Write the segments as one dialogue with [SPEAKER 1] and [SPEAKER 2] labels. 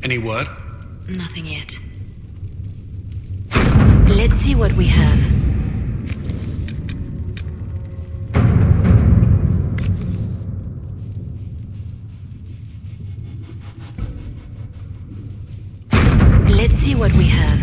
[SPEAKER 1] Any word?
[SPEAKER 2] Nothing yet. Let's see what we have. Let's see what we have.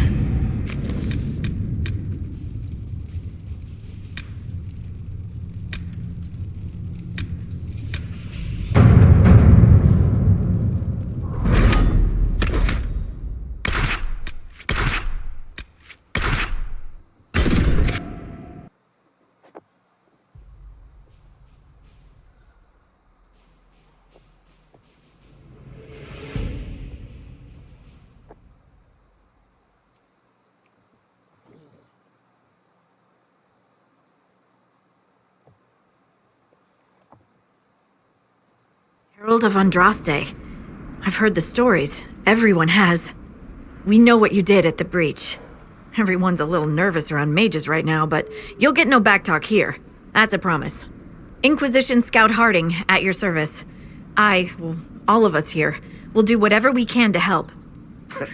[SPEAKER 3] Herald of Andraste. I've heard the stories. Everyone has. We know what you did at the breach. Everyone's a little nervous around mages right now, but you'll get no backtalk here. That's a promise. Inquisition Scout Harding, at your service. All of us here, will do whatever we can to help.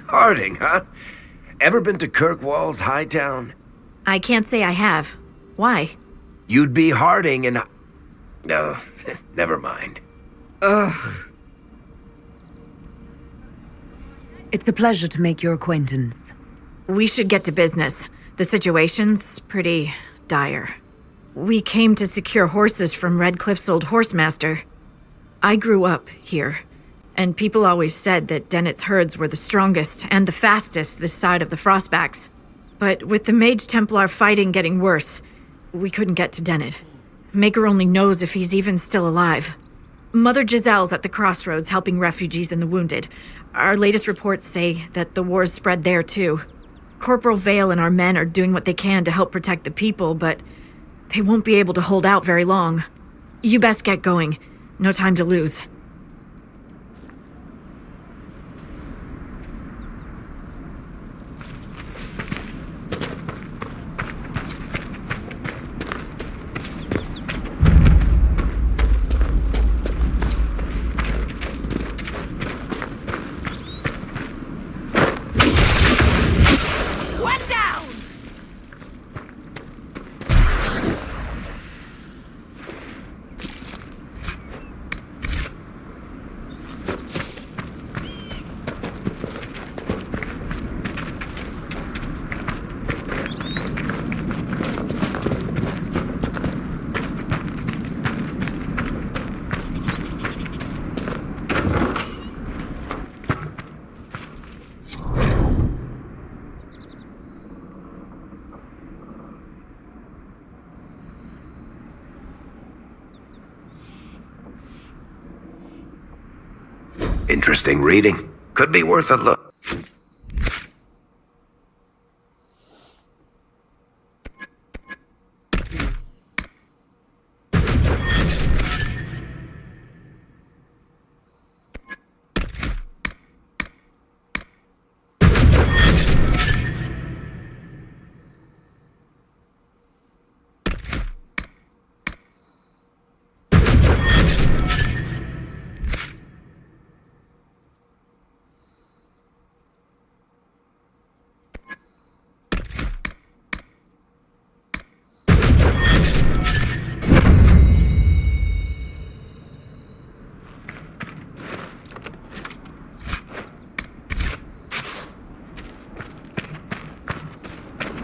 [SPEAKER 4] Harding, huh? Ever been to Kirkwall's Hightown?
[SPEAKER 3] I can't say I have. Why?
[SPEAKER 4] You'd be Harding and... No, never mind.
[SPEAKER 5] Ugh. It's a pleasure to make your acquaintance.
[SPEAKER 3] We should get to business. The situation's pretty dire. We came to secure horses from Redcliffe's old horsemaster. I grew up here, and people always said that Dennett's herds were the strongest and the fastest this side of the Frostbacks. But with the Mage Templar fighting getting worse, we couldn't get to Dennett. Maker only knows if he's even still alive. Mother Giselle's at the crossroads helping refugees and the wounded. Our latest reports say that the war's spread there too. Corporal Vale and our men are doing what they can to help protect the people, but they won't be able to hold out very long. You best get going. No time to lose.
[SPEAKER 4] Interesting reading. Could be worth a look.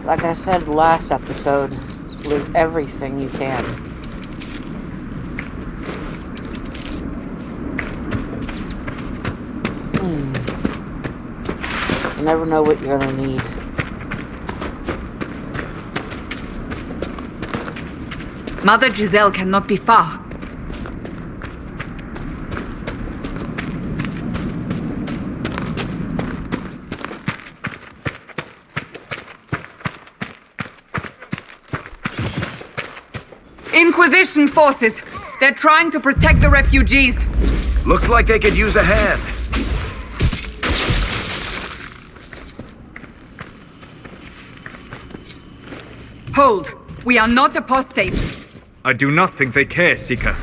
[SPEAKER 6] Like I said last episode, loot everything you can. You never know what you're gonna need.
[SPEAKER 5] Mother Giselle cannot be far. Inquisition forces! They're trying to protect the refugees!
[SPEAKER 4] Looks like they could use a hand.
[SPEAKER 5] Hold! We are not apostates!
[SPEAKER 7] I do not think they care, Seeker.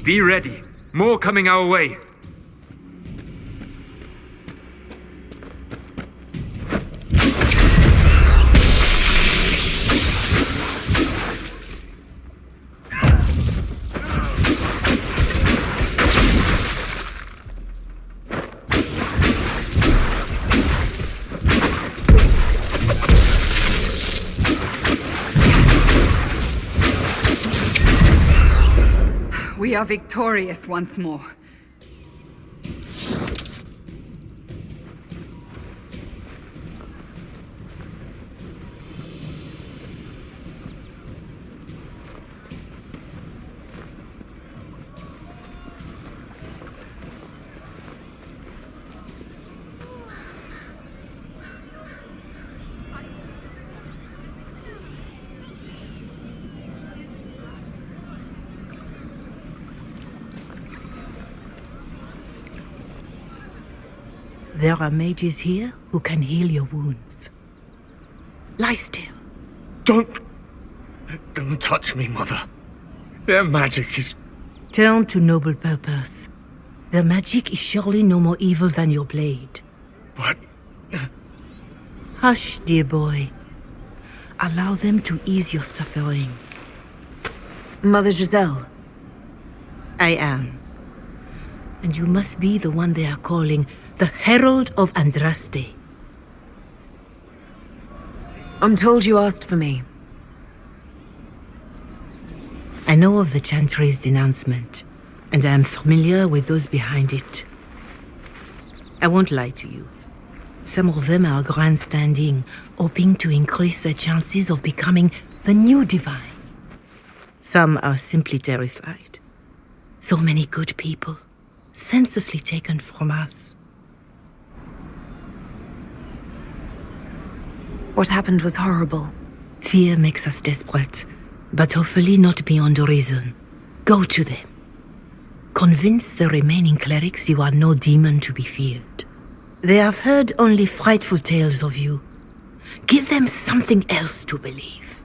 [SPEAKER 7] Be ready. More coming our way.
[SPEAKER 5] We are victorious once more.
[SPEAKER 1] There are mages here who can heal your wounds. Lie still.
[SPEAKER 8] Don't touch me, Mother. Their magic is...
[SPEAKER 1] Turn to noble purpose. Their magic is surely no more evil than your blade.
[SPEAKER 8] What?
[SPEAKER 1] Hush, dear boy. Allow them to ease your suffering.
[SPEAKER 2] Mother Giselle.
[SPEAKER 1] I am. And you must be the one they are calling the Herald of Andraste.
[SPEAKER 2] I'm told you asked for me.
[SPEAKER 1] I know of the Chantry's denouncement, and I am familiar with those behind it. I won't lie to you. Some of them are grandstanding, hoping to increase their chances of becoming the new divine. Some are simply terrified. So many good people, senselessly taken from us.
[SPEAKER 2] What happened was horrible.
[SPEAKER 1] Fear makes us desperate, but hopefully not beyond reason. Go to them. Convince the remaining clerics you are no demon to be feared. They have heard only frightful tales of you. Give them something else to believe.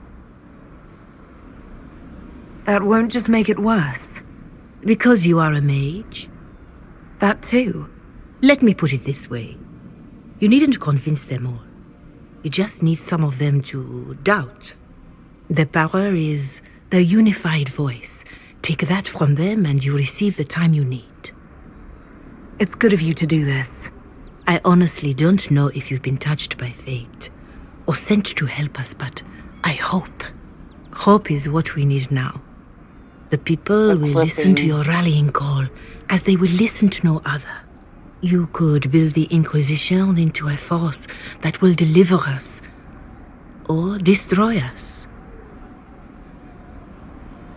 [SPEAKER 2] That won't just make it worse.
[SPEAKER 1] Because you are a mage?
[SPEAKER 2] That too.
[SPEAKER 1] Let me put it this way. You needn't convince them all. You just need some of them to doubt. The power is the unified voice. Take that from them and you receive the time you need.
[SPEAKER 2] It's good of you to do this.
[SPEAKER 1] I honestly don't know if you've been touched by fate or sent to help us, but I hope. Hope is what we need now. The people will listen to your rallying call as they will listen to no other. You could build the Inquisition into a force that will deliver us or destroy us.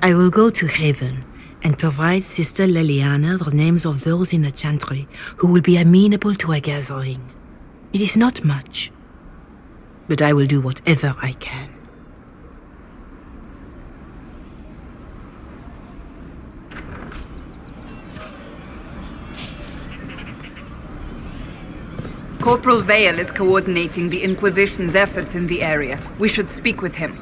[SPEAKER 1] I will go to Haven and provide Sister Leliana the names of those in the Chantry who will be amenable to a gathering. It is not much, but I will do whatever I can.
[SPEAKER 5] Corporal Vale is coordinating the Inquisition's efforts in the area. We should speak with him.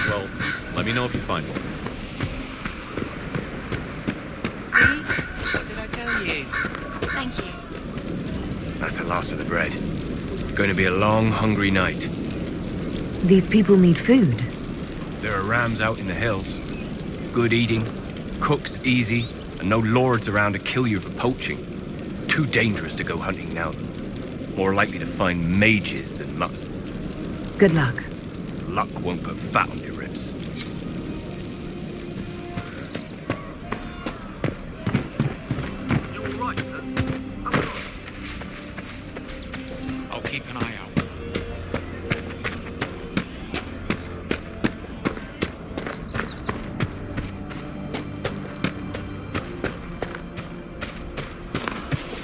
[SPEAKER 9] Well, let me know if you find one.
[SPEAKER 10] See? What did I tell you?
[SPEAKER 2] Thank you.
[SPEAKER 4] That's the last of the bread. Going to be a long, hungry night.
[SPEAKER 2] These people need food.
[SPEAKER 4] There are rams out in the hills. Good eating, cooks easy, and no lords around to kill you for poaching. Too dangerous to go hunting now. More likely to find mages than mutton.
[SPEAKER 2] Good luck.
[SPEAKER 4] Luck won't put fat on your ribs.
[SPEAKER 9] You all right, sir?
[SPEAKER 10] I'll keep an eye out.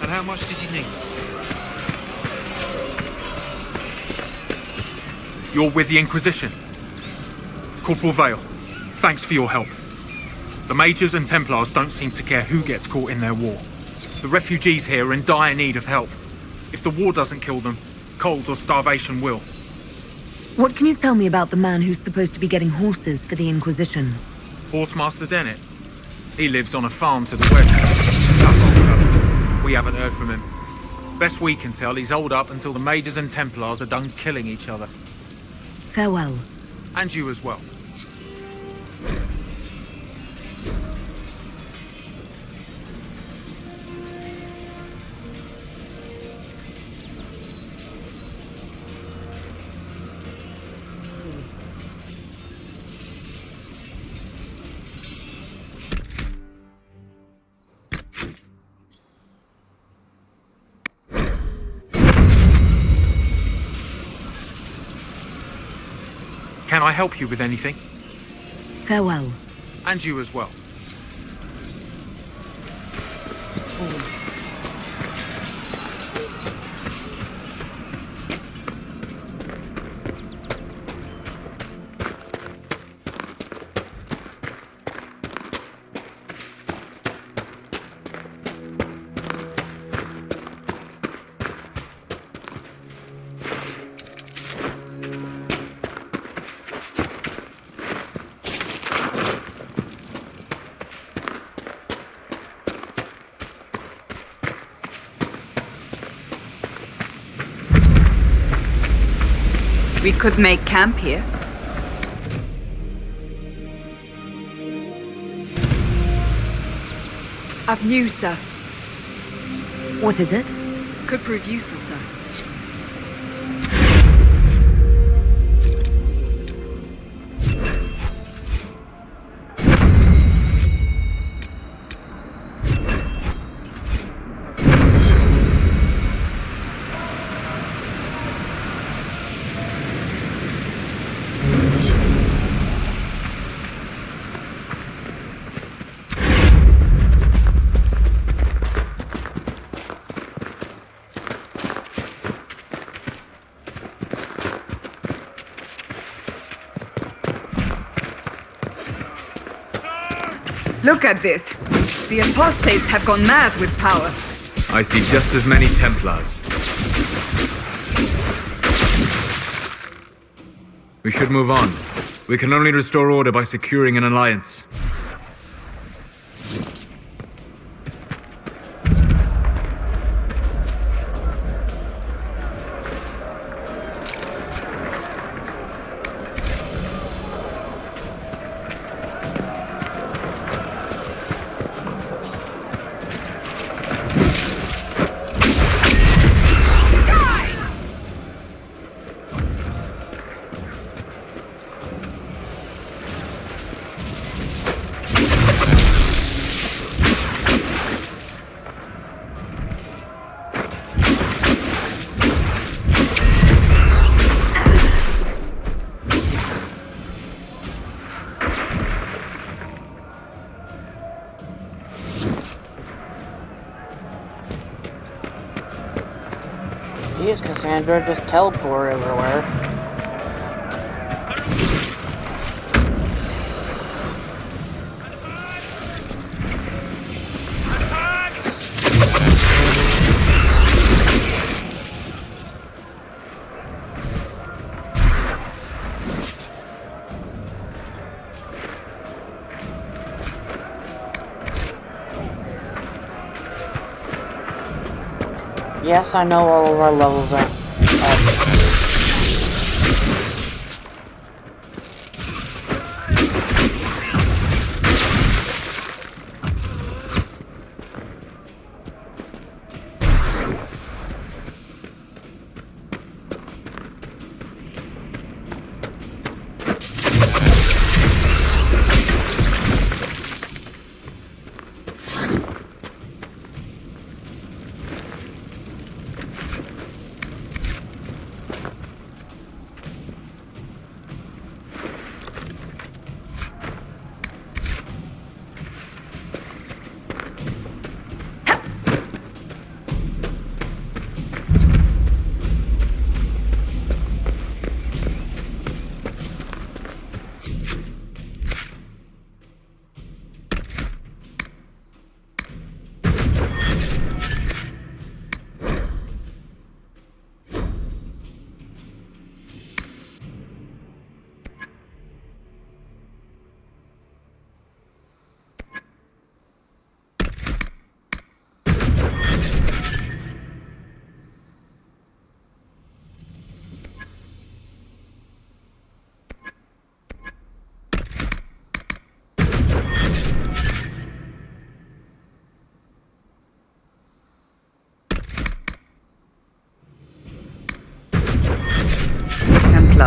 [SPEAKER 10] And how much did you need?
[SPEAKER 7] You're with the Inquisition. Corporal Vale, thanks for your help. The Mages and Templars don't seem to care who gets caught in their war. The refugees here are in dire need of help. If the war doesn't kill them, cold or starvation will.
[SPEAKER 2] What can you tell me about the man who's supposed to be getting horses for the Inquisition?
[SPEAKER 7] Horsemaster Dennett. He lives on a farm to the west. Tough old fellow. We haven't heard from him. Best we can tell, he's holed up until the Mages and Templars are done killing each other.
[SPEAKER 2] Farewell.
[SPEAKER 7] And you as well. Can I help you with anything?
[SPEAKER 2] Farewell.
[SPEAKER 7] And you as well.
[SPEAKER 5] We could make camp here.
[SPEAKER 11] I've news, sir.
[SPEAKER 2] What is it?
[SPEAKER 11] Could prove useful, sir.
[SPEAKER 5] Look at this. The apostates have gone mad with power.
[SPEAKER 9] I see just as many Templars. We should move on. We can only restore order by securing an alliance.
[SPEAKER 6] Jeez, Cassandra, just teleport everywhere. Yes, I know all of our levels are up.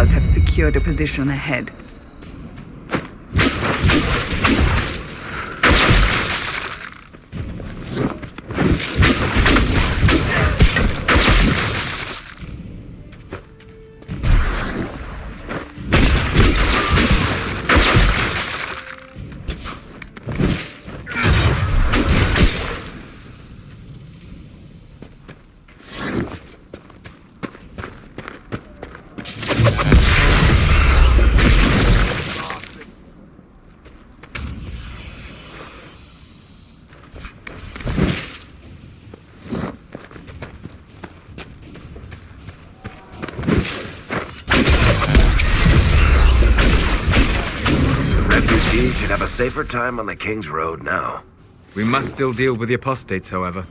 [SPEAKER 5] Templars have secured a position ahead.
[SPEAKER 12] Refugees should have a safer time on the King's Road now.
[SPEAKER 9] We must still deal with the apostates, however.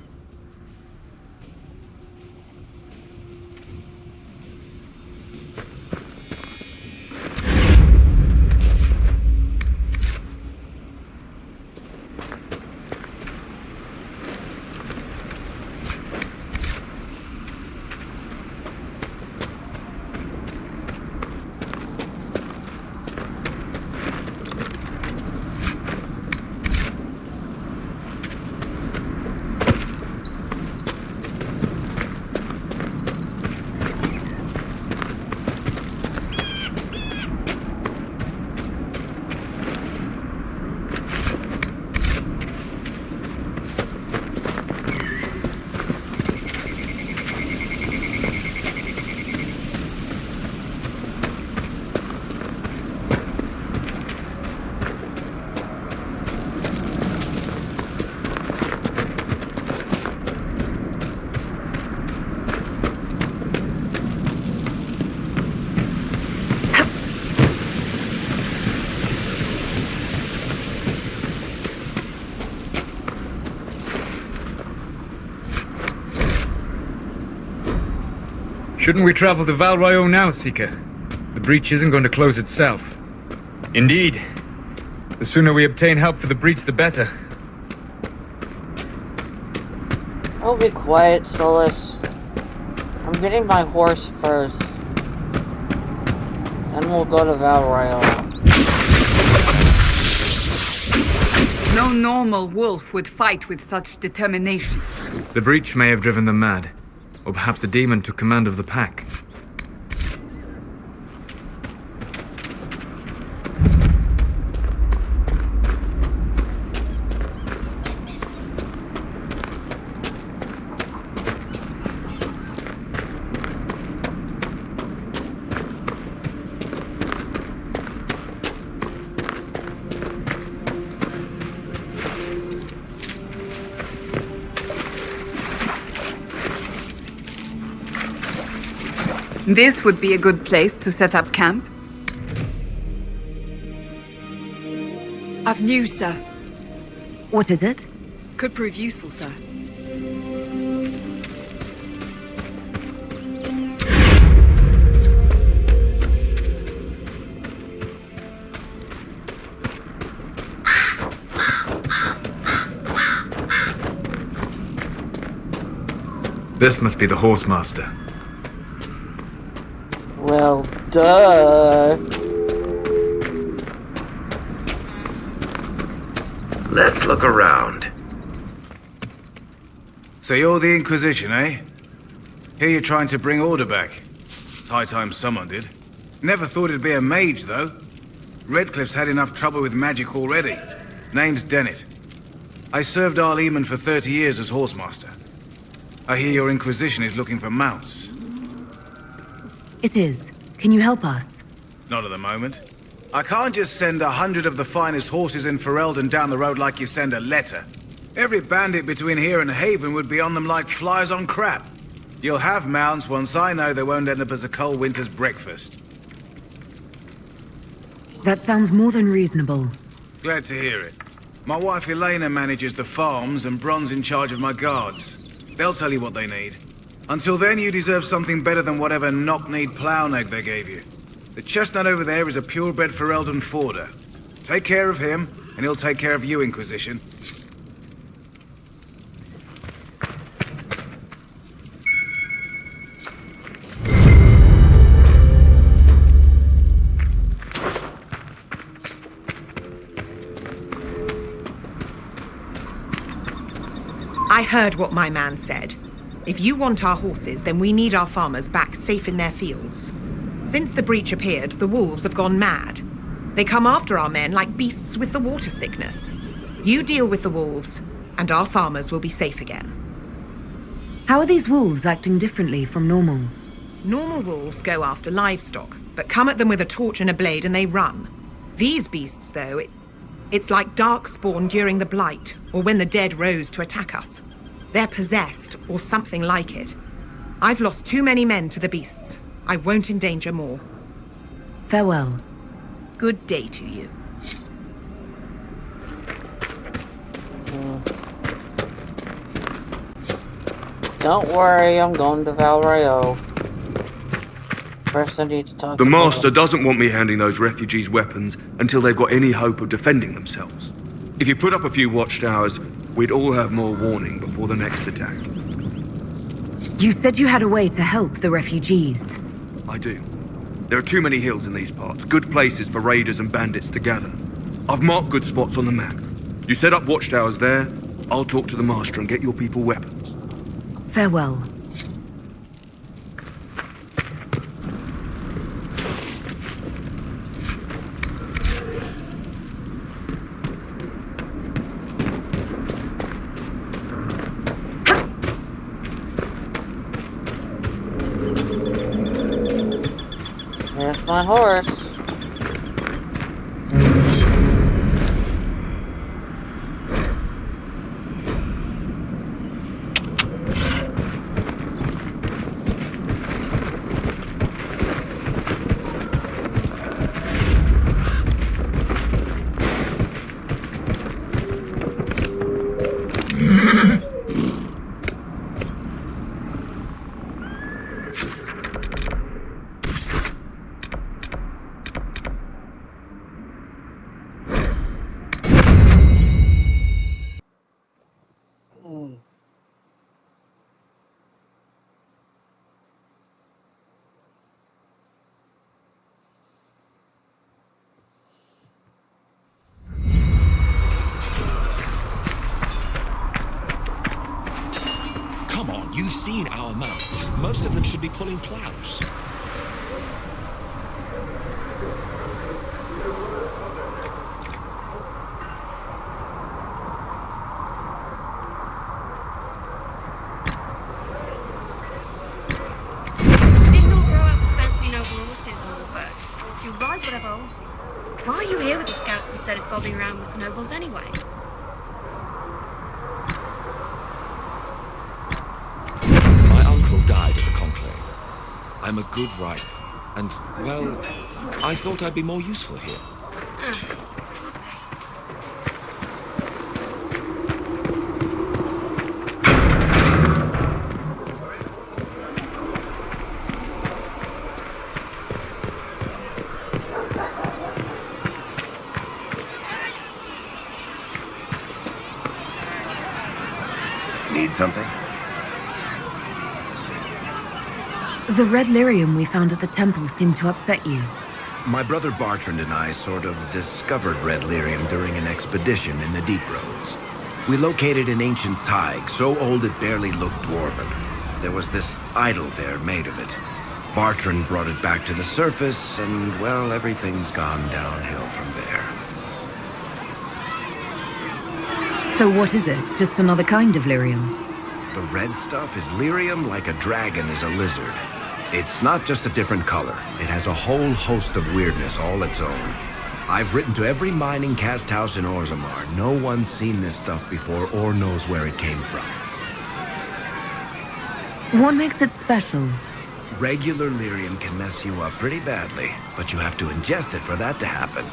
[SPEAKER 9] Shouldn't we travel to Val Rayo now, Seeker? The breach isn't going to close itself. Indeed. The sooner we obtain help for the breach, the better.
[SPEAKER 6] Oh, be quiet, Solus. I'm getting my horse first. Then we'll go to Val Rayo.
[SPEAKER 5] No normal wolf would fight with such determination.
[SPEAKER 9] The breach may have driven them mad. Or perhaps a demon took command of the pack.
[SPEAKER 5] This would be a good place to set up camp.
[SPEAKER 11] I've news, sir.
[SPEAKER 2] What is it?
[SPEAKER 11] Could prove useful, sir.
[SPEAKER 9] This must be the Horsemaster.
[SPEAKER 6] Well, duh.
[SPEAKER 12] Let's look around.
[SPEAKER 13] So you're the Inquisition, eh? Here you're trying to bring order back. High time someone did. Never thought it'd be a mage, though. Redcliffe's had enough trouble with magic already. Name's Dennett. I served Arl Eamon for 30 years as Horsemaster. I hear your Inquisition is looking for mounts.
[SPEAKER 2] It is. Can you help us?
[SPEAKER 13] Not at the moment. I can't just send 100 of the finest horses in Ferelden down the road like you send a letter. Every bandit between here and Haven would be on them like flies on crap. You'll have mounts once I know they won't end up as a cold winter's breakfast.
[SPEAKER 2] That sounds more than reasonable.
[SPEAKER 13] Glad to hear it. My wife Elena manages the farms and Bron's in charge of my guards. They'll tell you what they need. Until then, you deserve something better than whatever knock-kneed plow-neg they gave you. The chestnut over there is a purebred Ferelden forder. Take care of him, and he'll take care of you, Inquisition.
[SPEAKER 14] I heard what my man said. If you want our horses, then we need our farmers back safe in their fields. Since the breach appeared, the wolves have gone mad. They come after our men like beasts with the water sickness. You deal with the wolves, and our farmers will be safe again.
[SPEAKER 2] How are these wolves acting differently from normal?
[SPEAKER 14] Normal wolves go after livestock, but come at them with a torch and a blade and they run. These beasts, though, it's like darkspawn during the Blight, or when the dead rose to attack us. They're possessed, or something like it. I've lost too many men to the beasts. I won't endanger more.
[SPEAKER 2] Farewell.
[SPEAKER 14] Good day to you.
[SPEAKER 6] Don't worry, I'm going to Val Rayo. First I need to talk
[SPEAKER 8] The
[SPEAKER 6] to
[SPEAKER 8] Master
[SPEAKER 6] them.
[SPEAKER 8] doesn't want me handing those refugees weapons until they've got any hope of defending themselves. If you put up a few watchtowers, we'd all have more warning before the next attack.
[SPEAKER 2] You said you had a way to help the refugees.
[SPEAKER 8] I do. There are too many hills in these parts, good places for raiders and bandits to gather. I've marked good spots on the map. You set up watchtowers there, I'll talk to the Master and get your people weapons.
[SPEAKER 2] Farewell.
[SPEAKER 6] There's my horse.
[SPEAKER 10] Come on, you've seen our mounts. Most of them should be pulling plows.
[SPEAKER 15] Didn't all grow up with fancy noble horses, Holdsworth. You ride whatever. Why are you here with the scouts instead of fobbing around with the nobles anyway?
[SPEAKER 10] Died at the conclave. I'm a good rider, and, well, I thought I'd be more useful here.
[SPEAKER 15] We'll see.
[SPEAKER 12] Need something?
[SPEAKER 2] The red lyrium we found at the temple seemed to upset you.
[SPEAKER 12] My brother Bartrand and I sort of discovered red lyrium during an expedition in the deep roads. We located an ancient thaig, so old it barely looked dwarven. There was this idol there made of it. Bartrand brought it back to the surface, and, well, everything's gone downhill from there.
[SPEAKER 2] So what is it? Just another kind of lyrium?
[SPEAKER 12] The red stuff is lyrium like a dragon is a lizard. It's not just a different color. It has a whole host of weirdness all its own. I've written to every mining cast house in Orzammar. No one's seen this stuff before or knows where it came from.
[SPEAKER 2] What makes it special?
[SPEAKER 12] Regular lyrium can mess you up pretty badly, but you have to ingest it for that to happen.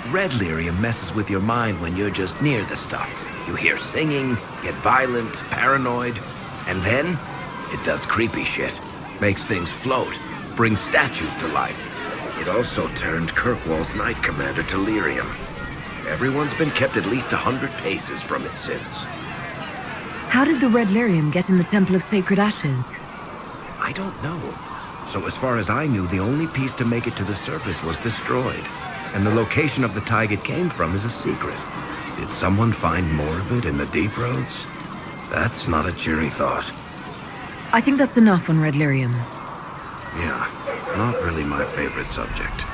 [SPEAKER 12] Red lyrium messes with your mind when you're just near the stuff. You hear singing, get violent, paranoid, and then it does creepy shit. Makes things float, brings statues to life. It also turned Kirkwall's Knight Commander to lyrium. Everyone's been kept at least 100 paces from it since.
[SPEAKER 2] How did the red lyrium get in the Temple of Sacred Ashes?
[SPEAKER 12] I don't know. So as far as I knew, the only piece to make it to the surface was destroyed. And the location of the thaig it came from is a secret. Did someone find more of it in the deep roads? That's not a cheery thought.
[SPEAKER 2] I think that's enough on Red Lyrium.
[SPEAKER 12] Yeah, not really my favorite subject.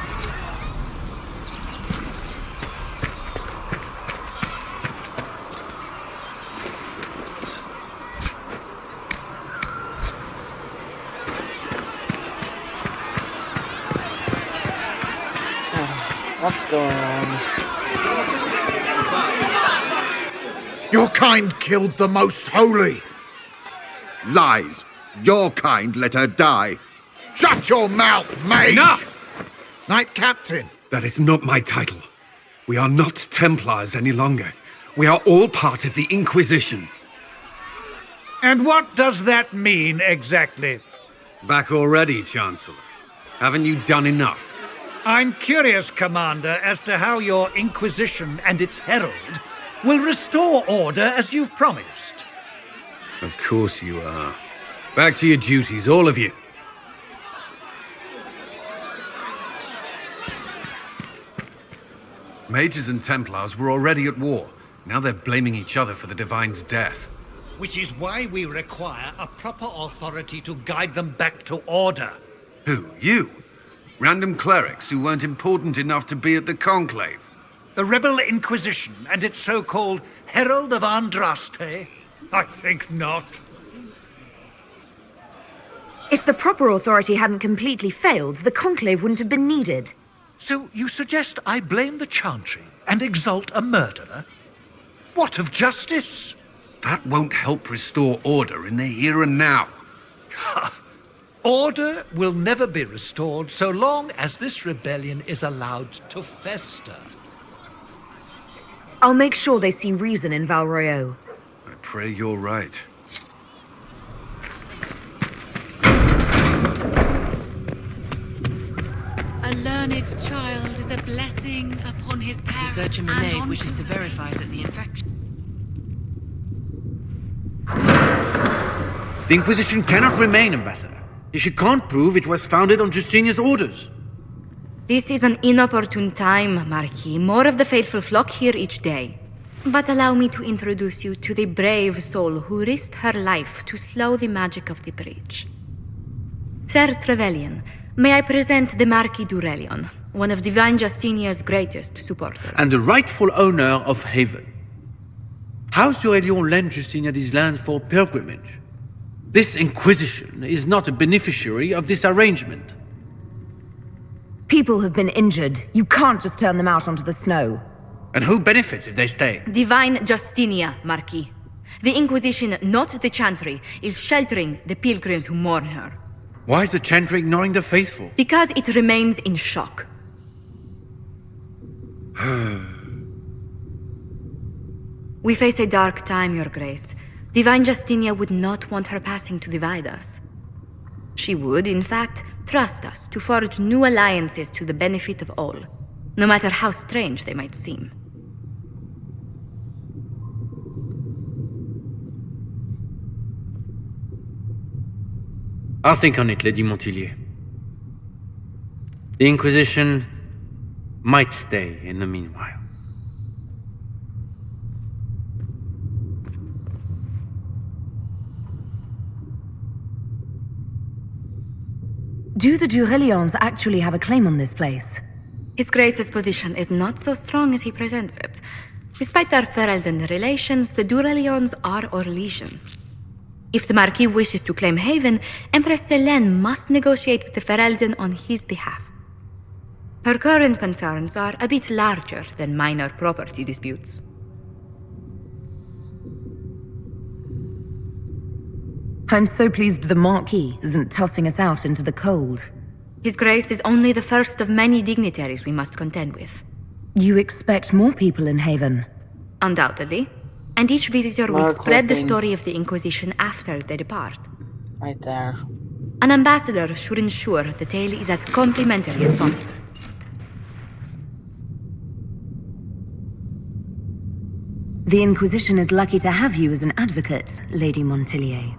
[SPEAKER 6] What's going on?
[SPEAKER 16] Your kind killed the most holy.
[SPEAKER 17] Lies. Your kind let her die.
[SPEAKER 16] Shut your mouth, mate!
[SPEAKER 18] Enough!
[SPEAKER 16] Knight Captain.
[SPEAKER 18] That is not my title. We are not Templars any longer. We are all part of the Inquisition.
[SPEAKER 19] And what does that mean, exactly?
[SPEAKER 18] Back already, Chancellor. Haven't you done enough?
[SPEAKER 19] I'm curious, Commander, as to how your Inquisition and its herald will restore order as you've promised.
[SPEAKER 18] Of course you are. Back to your duties, all of you. Mages and Templars were already at war. Now they're blaming each other for the Divine's death.
[SPEAKER 19] Which is why we require a proper authority to guide them back to order.
[SPEAKER 18] Who? You? Random clerics who weren't important enough to be at the Conclave?
[SPEAKER 19] The Rebel Inquisition and its so-called Herald of Andraste? I think not.
[SPEAKER 2] If the proper authority hadn't completely failed, the Conclave wouldn't have been needed.
[SPEAKER 19] So you suggest I blame the Chantry and exalt a murderer? What of justice?
[SPEAKER 18] That won't help restore order in the here and now.
[SPEAKER 19] Order will never be restored so long as this rebellion is allowed to fester.
[SPEAKER 2] I'll make sure they see reason in Val Royeaux.
[SPEAKER 18] I pray you're right.
[SPEAKER 20] A learned child is a blessing upon his parents.
[SPEAKER 1] The Surgeon
[SPEAKER 20] and
[SPEAKER 1] Manave
[SPEAKER 20] on
[SPEAKER 1] wishes to
[SPEAKER 20] the
[SPEAKER 1] verify that the infection...
[SPEAKER 21] The Inquisition cannot remain, Ambassador. If you can't prove it was founded on Justinian's orders.
[SPEAKER 22] This is an inopportune time, Marquis. More of the faithful flock here each day. But allow me to introduce you to the brave soul who risked her life to slow the magic of the breach. Sir Trevelyan, may I present the Marquis d'Aurelion, one of Divine Justinia's greatest supporters.
[SPEAKER 21] And the rightful owner of Haven. House d'Aurelion lent Justinia these lands for pilgrimage. This Inquisition is not a beneficiary of this arrangement.
[SPEAKER 2] People have been injured. You can't just turn them out onto the snow.
[SPEAKER 21] And who benefits if they stay?
[SPEAKER 22] Divine Justinia, Marquis. The Inquisition, not the Chantry, is sheltering the pilgrims who mourn her.
[SPEAKER 21] Why is the Chantry ignoring the faithful?
[SPEAKER 22] Because it remains in shock. We face a dark time, Your Grace. Divine Justinia would not want her passing to divide us. She would, in fact, trust us to forge new alliances to the benefit of all, no matter how strange they might seem.
[SPEAKER 21] I'll think on it, Lady Montillier. The Inquisition might stay in the meanwhile.
[SPEAKER 2] Do the d'Aurelions actually have a claim on this place?
[SPEAKER 22] His Grace's position is not so strong as he presents it. Despite their Ferelden relations, the d'Aurelions are Orlesian. If the Marquis wishes to claim Haven, Empress Selene must negotiate with the Ferelden on his behalf. Her current concerns are a bit larger than minor property disputes.
[SPEAKER 2] I'm so pleased the Marquis isn't tossing us out into the cold.
[SPEAKER 22] His Grace is only the first of many dignitaries we must contend with.
[SPEAKER 2] You expect more people in Haven?
[SPEAKER 22] Undoubtedly. And each visitor will spread the story of the Inquisition after they depart.
[SPEAKER 6] Right there.
[SPEAKER 22] An ambassador should ensure the tale is as complimentary as possible.
[SPEAKER 2] The Inquisition is lucky to have you as an advocate, Lady Montillier.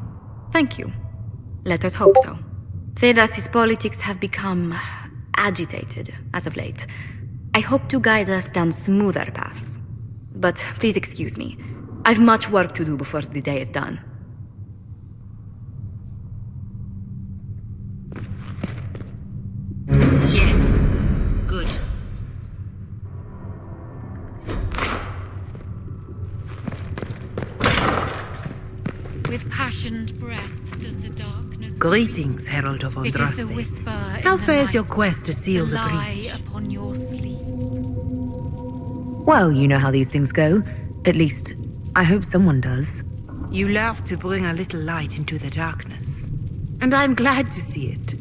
[SPEAKER 22] Thank you. Let us hope so. Thedas's politics have become agitated as of late. I hope to guide us down smoother paths. But please excuse me. I've much work to do before the day is done.
[SPEAKER 1] Yes. Good.
[SPEAKER 20] With passionate breath does the darkness
[SPEAKER 1] Greetings, Herald of
[SPEAKER 20] It is the
[SPEAKER 1] Andraste.
[SPEAKER 20] whisper
[SPEAKER 1] How
[SPEAKER 20] in the
[SPEAKER 1] fares
[SPEAKER 20] night,
[SPEAKER 1] your quest to seal the
[SPEAKER 20] lie
[SPEAKER 1] breach?
[SPEAKER 20] upon your sleep.
[SPEAKER 2] Well, you know how these things go. At least, I hope someone does.
[SPEAKER 1] You love to bring a little light into the darkness. And I'm glad to see it.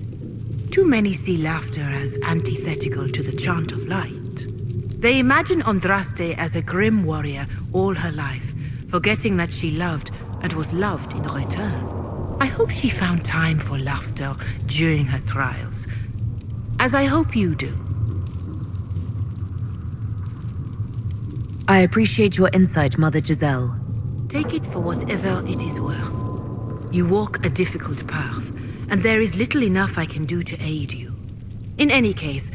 [SPEAKER 1] Too many see laughter as antithetical to the chant of light. They imagine Andraste as a grim warrior all her life, forgetting that she loved and was loved in return. I hope she found time for laughter during her trials, as I hope you do.
[SPEAKER 2] I appreciate your insight, Mother Giselle.
[SPEAKER 1] Take it for whatever it is worth. You walk a difficult path, and there is little enough I can do to aid you. In any case,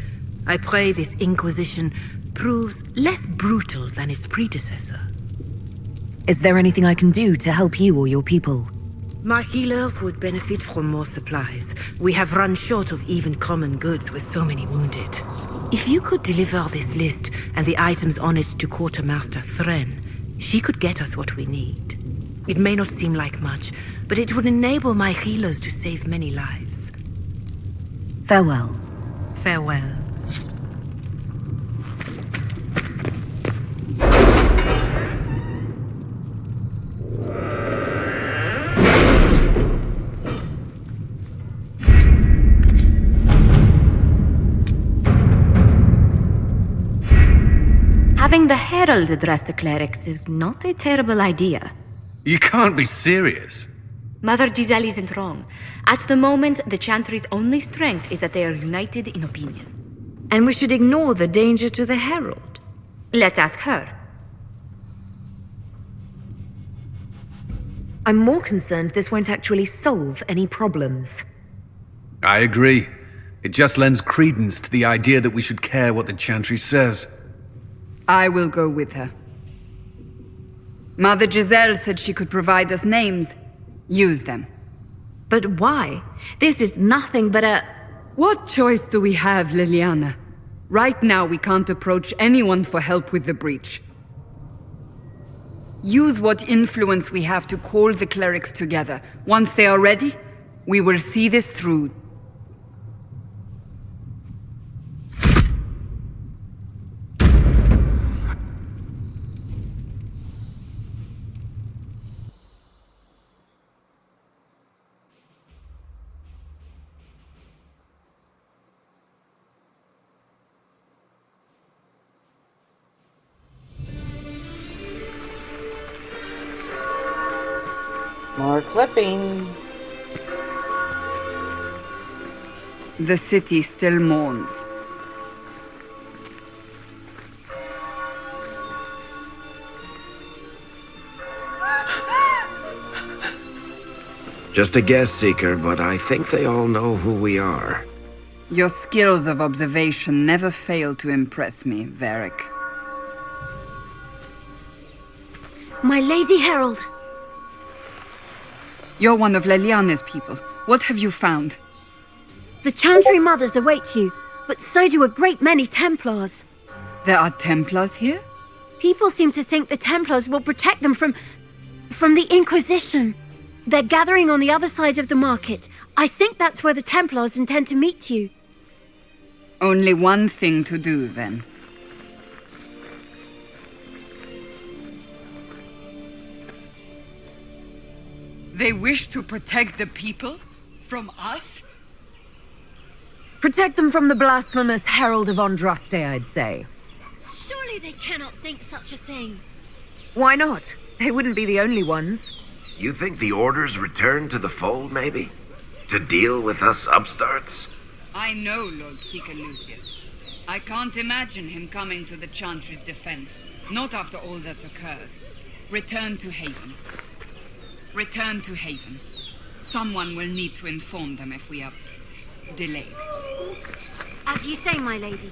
[SPEAKER 1] I pray this Inquisition proves less brutal than its predecessor.
[SPEAKER 2] Is there anything I can do to help you or your people?
[SPEAKER 1] My healers would benefit from more supplies. We have run short of even common goods with so many wounded. If you could deliver this list and the items on it to Quartermaster Thren, she could get us what we need. It may not seem like much, but it would enable my healers to save many lives.
[SPEAKER 2] Farewell.
[SPEAKER 1] Farewell.
[SPEAKER 22] Having the Herald address the clerics is not a terrible idea.
[SPEAKER 9] You can't be serious.
[SPEAKER 22] Mother Giselle isn't wrong. At the moment, the Chantry's only strength is that they are united in opinion.
[SPEAKER 2] And we should ignore the danger to the Herald.
[SPEAKER 22] Let's ask her.
[SPEAKER 2] I'm more concerned this won't actually solve any problems.
[SPEAKER 9] I agree. It just lends credence to the idea that we should care what the Chantry says.
[SPEAKER 5] I will go with her. Mother Giselle said she could provide us names. Use them.
[SPEAKER 22] But why? This is nothing but a...
[SPEAKER 5] What choice do we have, Liliana? Right now we can't approach anyone for help with the breach. Use what influence we have to call the clerics together. Once they are ready, we will see this through.
[SPEAKER 6] More clipping.
[SPEAKER 5] The city still mourns.
[SPEAKER 12] Just a guess, Seeker, but I think they all know who we are.
[SPEAKER 5] Your skills of observation never fail to impress me, Varric.
[SPEAKER 15] My Lady Herald.
[SPEAKER 5] You're one of Leliane's people. What have you found?
[SPEAKER 15] The Chantry mothers await you, but so do a great many Templars.
[SPEAKER 5] There are Templars here?
[SPEAKER 15] People seem to think the Templars will protect them from the Inquisition. They're gathering on the other side of the market. I think that's where the Templars intend to meet you.
[SPEAKER 5] Only one thing to do, then. They wish to protect the people? From us?
[SPEAKER 2] Protect them from the blasphemous Herald of Andraste, I'd say.
[SPEAKER 15] Surely they cannot think such a thing.
[SPEAKER 2] Why not? They wouldn't be the only ones.
[SPEAKER 12] You think the Order's returned to the fold, maybe? To deal with us upstarts?
[SPEAKER 5] I know Lord Seeker Lucius. I can't imagine him coming to the Chantry's defense. Not after all that's occurred. Return to Haven. Return to Haven. Someone will need to inform them if we are delayed.
[SPEAKER 15] As you say, my lady.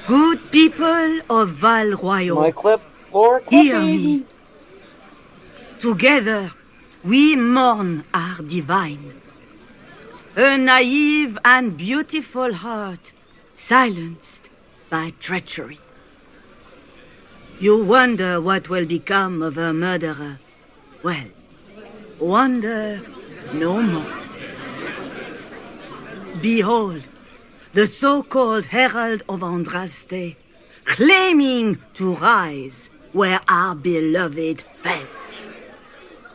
[SPEAKER 1] Good people of Val Royal,
[SPEAKER 6] My clipboard
[SPEAKER 1] hear me. Together, we mourn our divine. A naive and beautiful heart, silenced by treachery. You wonder what will become of a murderer. Well, wonder no more. Behold, the so-called Herald of Andraste, claiming to rise where our beloved fell.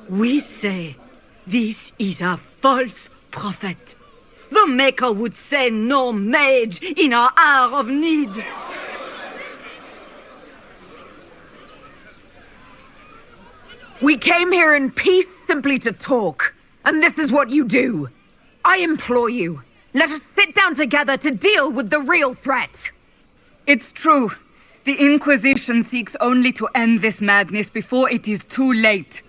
[SPEAKER 1] We say this is a false prophet. The Maker would send no mage in our hour of need.
[SPEAKER 3] We came here in peace simply to talk, and this is what you do. I implore you, let us sit down together to deal with the real threat.
[SPEAKER 5] It's true. The Inquisition seeks only to end this madness before it is too late.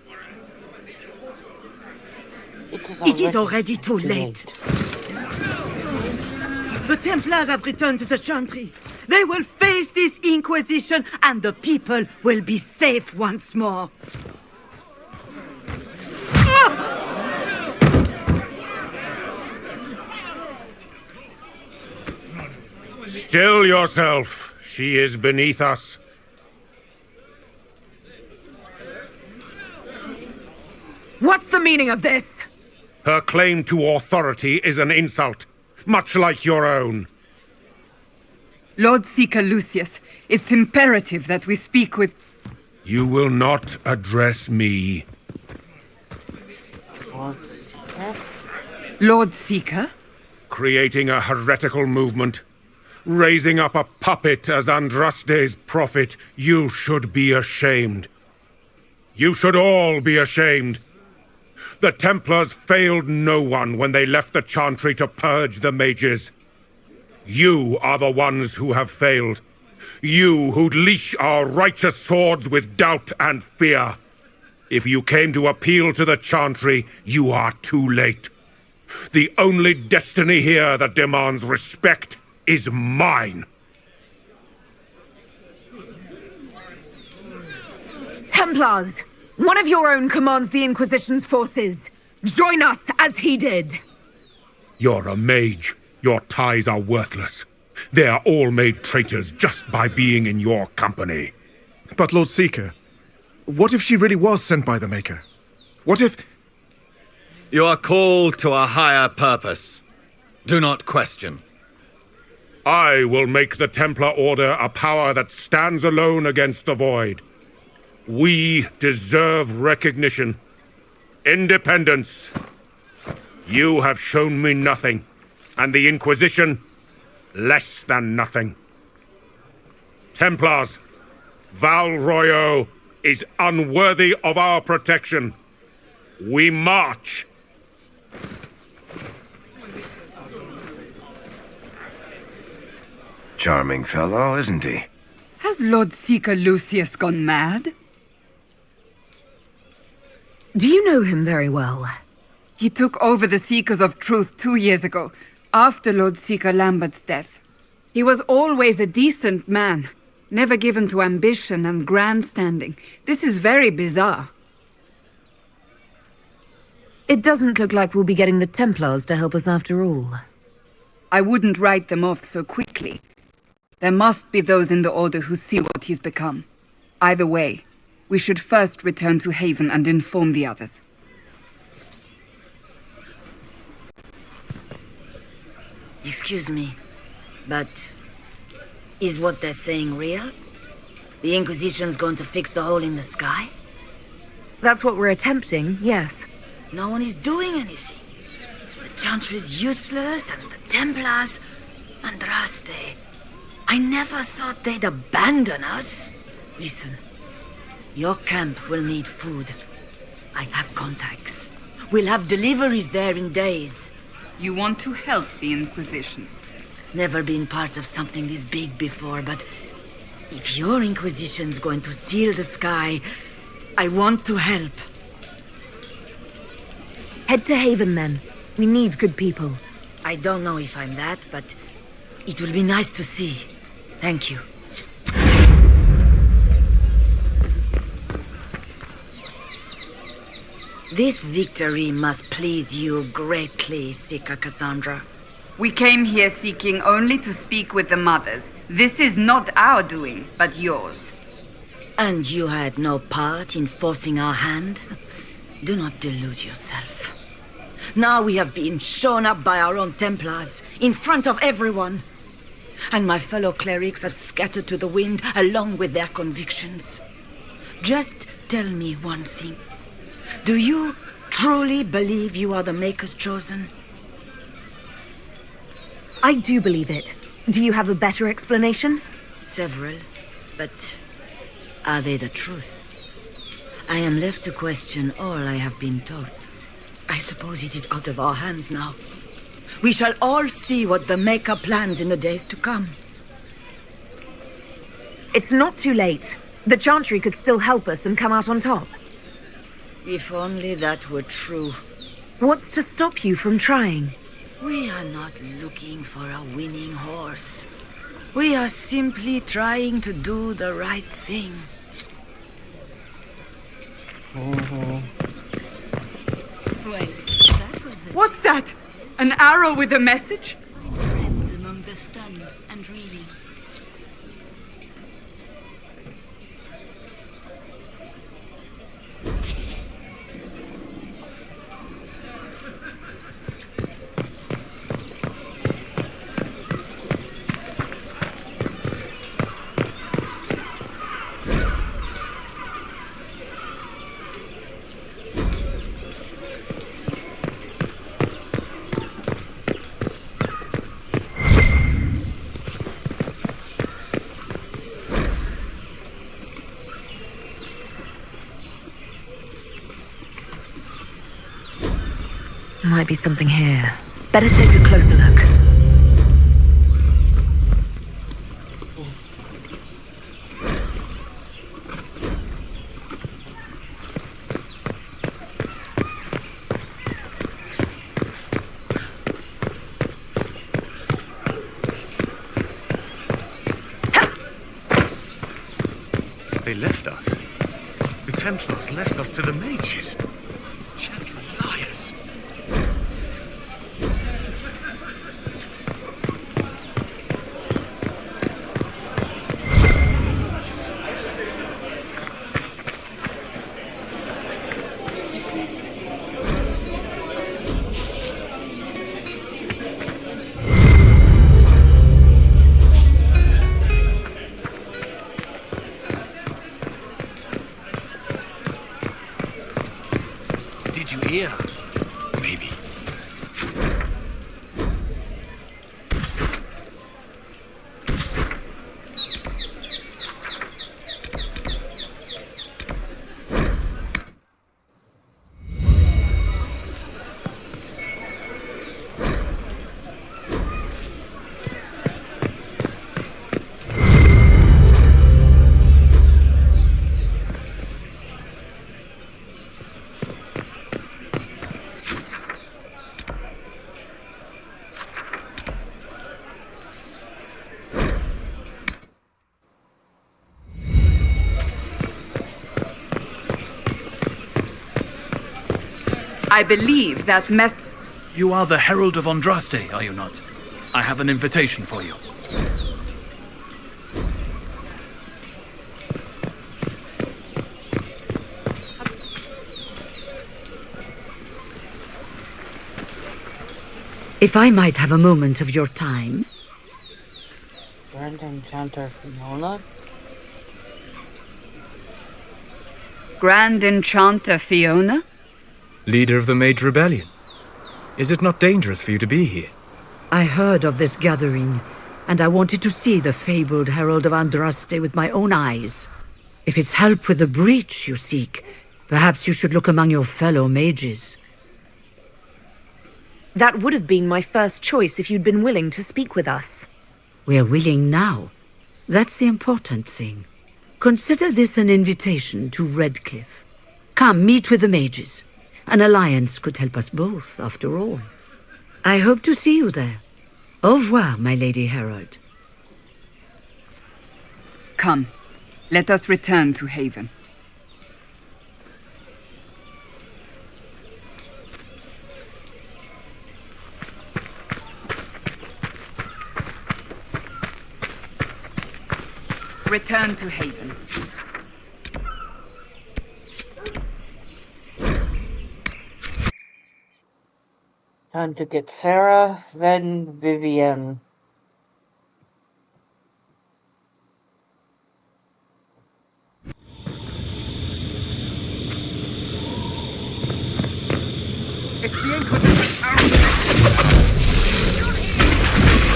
[SPEAKER 1] It is already too late. The Templars have returned to the Chantry. They will face this Inquisition, and the people will be safe once more.
[SPEAKER 4] Still yourself. She is beneath us.
[SPEAKER 3] What's the meaning of this?
[SPEAKER 4] Her claim to authority is an insult, much like your own.
[SPEAKER 5] Lord Seeker Lucius, it's imperative that we speak with...
[SPEAKER 4] You will not address me.
[SPEAKER 5] Lord Seeker?
[SPEAKER 4] Creating a heretical movement. Raising up a puppet as Andraste's prophet. You should be ashamed. You should all be ashamed. The Templars failed no one when they left the Chantry to purge the mages. You are the ones who have failed. You who'd leash our righteous swords with doubt and fear. If you came to appeal to the Chantry, you are too late. The only destiny here that demands respect is mine.
[SPEAKER 3] Templars! One of your own commands the Inquisition's forces. Join us as he did.
[SPEAKER 4] You're a mage. Your ties are worthless. They are all made traitors just by being in your company.
[SPEAKER 16] But Lord Seeker, what if she really was sent by the Maker? What if...
[SPEAKER 23] You are called to a higher purpose. Do not question.
[SPEAKER 4] I will make the Templar Order a power that stands alone against the Void. We deserve recognition. Independence. You have shown me nothing, and the Inquisition, less than nothing. Templars, Val Royal is unworthy of our protection. We march.
[SPEAKER 12] Charming fellow, isn't he?
[SPEAKER 5] Has Lord Seeker Lucius gone mad?
[SPEAKER 3] Do you know him very well?
[SPEAKER 5] He took over the Seekers of Truth 2 years ago, after Lord Seeker Lambert's death. He was always a decent man, never given to ambition and grandstanding. This is very bizarre.
[SPEAKER 2] It doesn't look like we'll be getting the Templars to help us after all.
[SPEAKER 5] I wouldn't write them off so quickly. There must be those in the Order who see what he's become. Either way, we should first return to Haven and inform the others.
[SPEAKER 24] Excuse me, but is what they're saying real? The Inquisition's going to fix the hole in the sky?
[SPEAKER 2] That's what we're attempting, yes.
[SPEAKER 24] No one is doing anything. The Chantry's useless, and the Templars... Andraste... I never thought they'd abandon us. Listen, your camp will need food. I have contacts. We'll have deliveries there in days.
[SPEAKER 5] You want to help the Inquisition?
[SPEAKER 24] Never been part of something this big before, but if your Inquisition's going to seal the sky, I want to help.
[SPEAKER 2] Head to Haven, then. We need good people.
[SPEAKER 24] I don't know if I'm that, but it will be nice to see. Thank you. This victory must please you greatly, Sika Cassandra.
[SPEAKER 5] We came here seeking only to speak with the mothers. This is not our doing, but yours.
[SPEAKER 24] And you had no part in forcing our hand? Do not delude yourself. Now we have been shown up by our own Templars, in front of everyone. And my fellow clerics have scattered to the wind along with their convictions. Just tell me one thing. Do you truly believe you are the Maker's chosen?
[SPEAKER 2] I do believe it. Do you have a better explanation?
[SPEAKER 24] Several, but are they the truth? I am left to question all I have been taught. I suppose it is out of our hands now. We shall all see what the Maker plans in the days to come.
[SPEAKER 2] It's not too late. The Chantry could still help us and come out on top.
[SPEAKER 24] If only that were true.
[SPEAKER 2] What's to stop you from trying?
[SPEAKER 24] We are not looking for a winning horse. We are simply trying to do the right thing.
[SPEAKER 5] What's that? An arrow with a message?
[SPEAKER 20] Friends among the stunned and reeling.
[SPEAKER 2] Might be something here. Better take a closer look.
[SPEAKER 16] They left us. The Templars left us to the mages. Liars.
[SPEAKER 12] Did you hear? Maybe.
[SPEAKER 5] I believe that
[SPEAKER 7] You are the Herald of Andraste, are you not? I have an invitation for you.
[SPEAKER 24] If I might have a moment of your time.
[SPEAKER 6] Grand Enchanter Fiona?
[SPEAKER 5] Grand Enchanter Fiona?
[SPEAKER 9] Leader of the Mage Rebellion. Is it not dangerous for you to be here?
[SPEAKER 24] I heard of this gathering, and I wanted to see the fabled Herald of Andraste with my own eyes. If it's help with the breach you seek, perhaps you should look among your fellow mages.
[SPEAKER 2] That would have been my first choice if you'd been willing to speak with us.
[SPEAKER 24] We're willing now. That's the important thing. Consider this an invitation to Redcliffe. Come, meet with the mages. An alliance could help us both, after all. I hope to see you there. Au revoir, my Lady Herald.
[SPEAKER 5] Come, let us return to Haven. Return to Haven.
[SPEAKER 6] Time to get Sarah, then Vivienne.
[SPEAKER 8] It's the Inquisition out!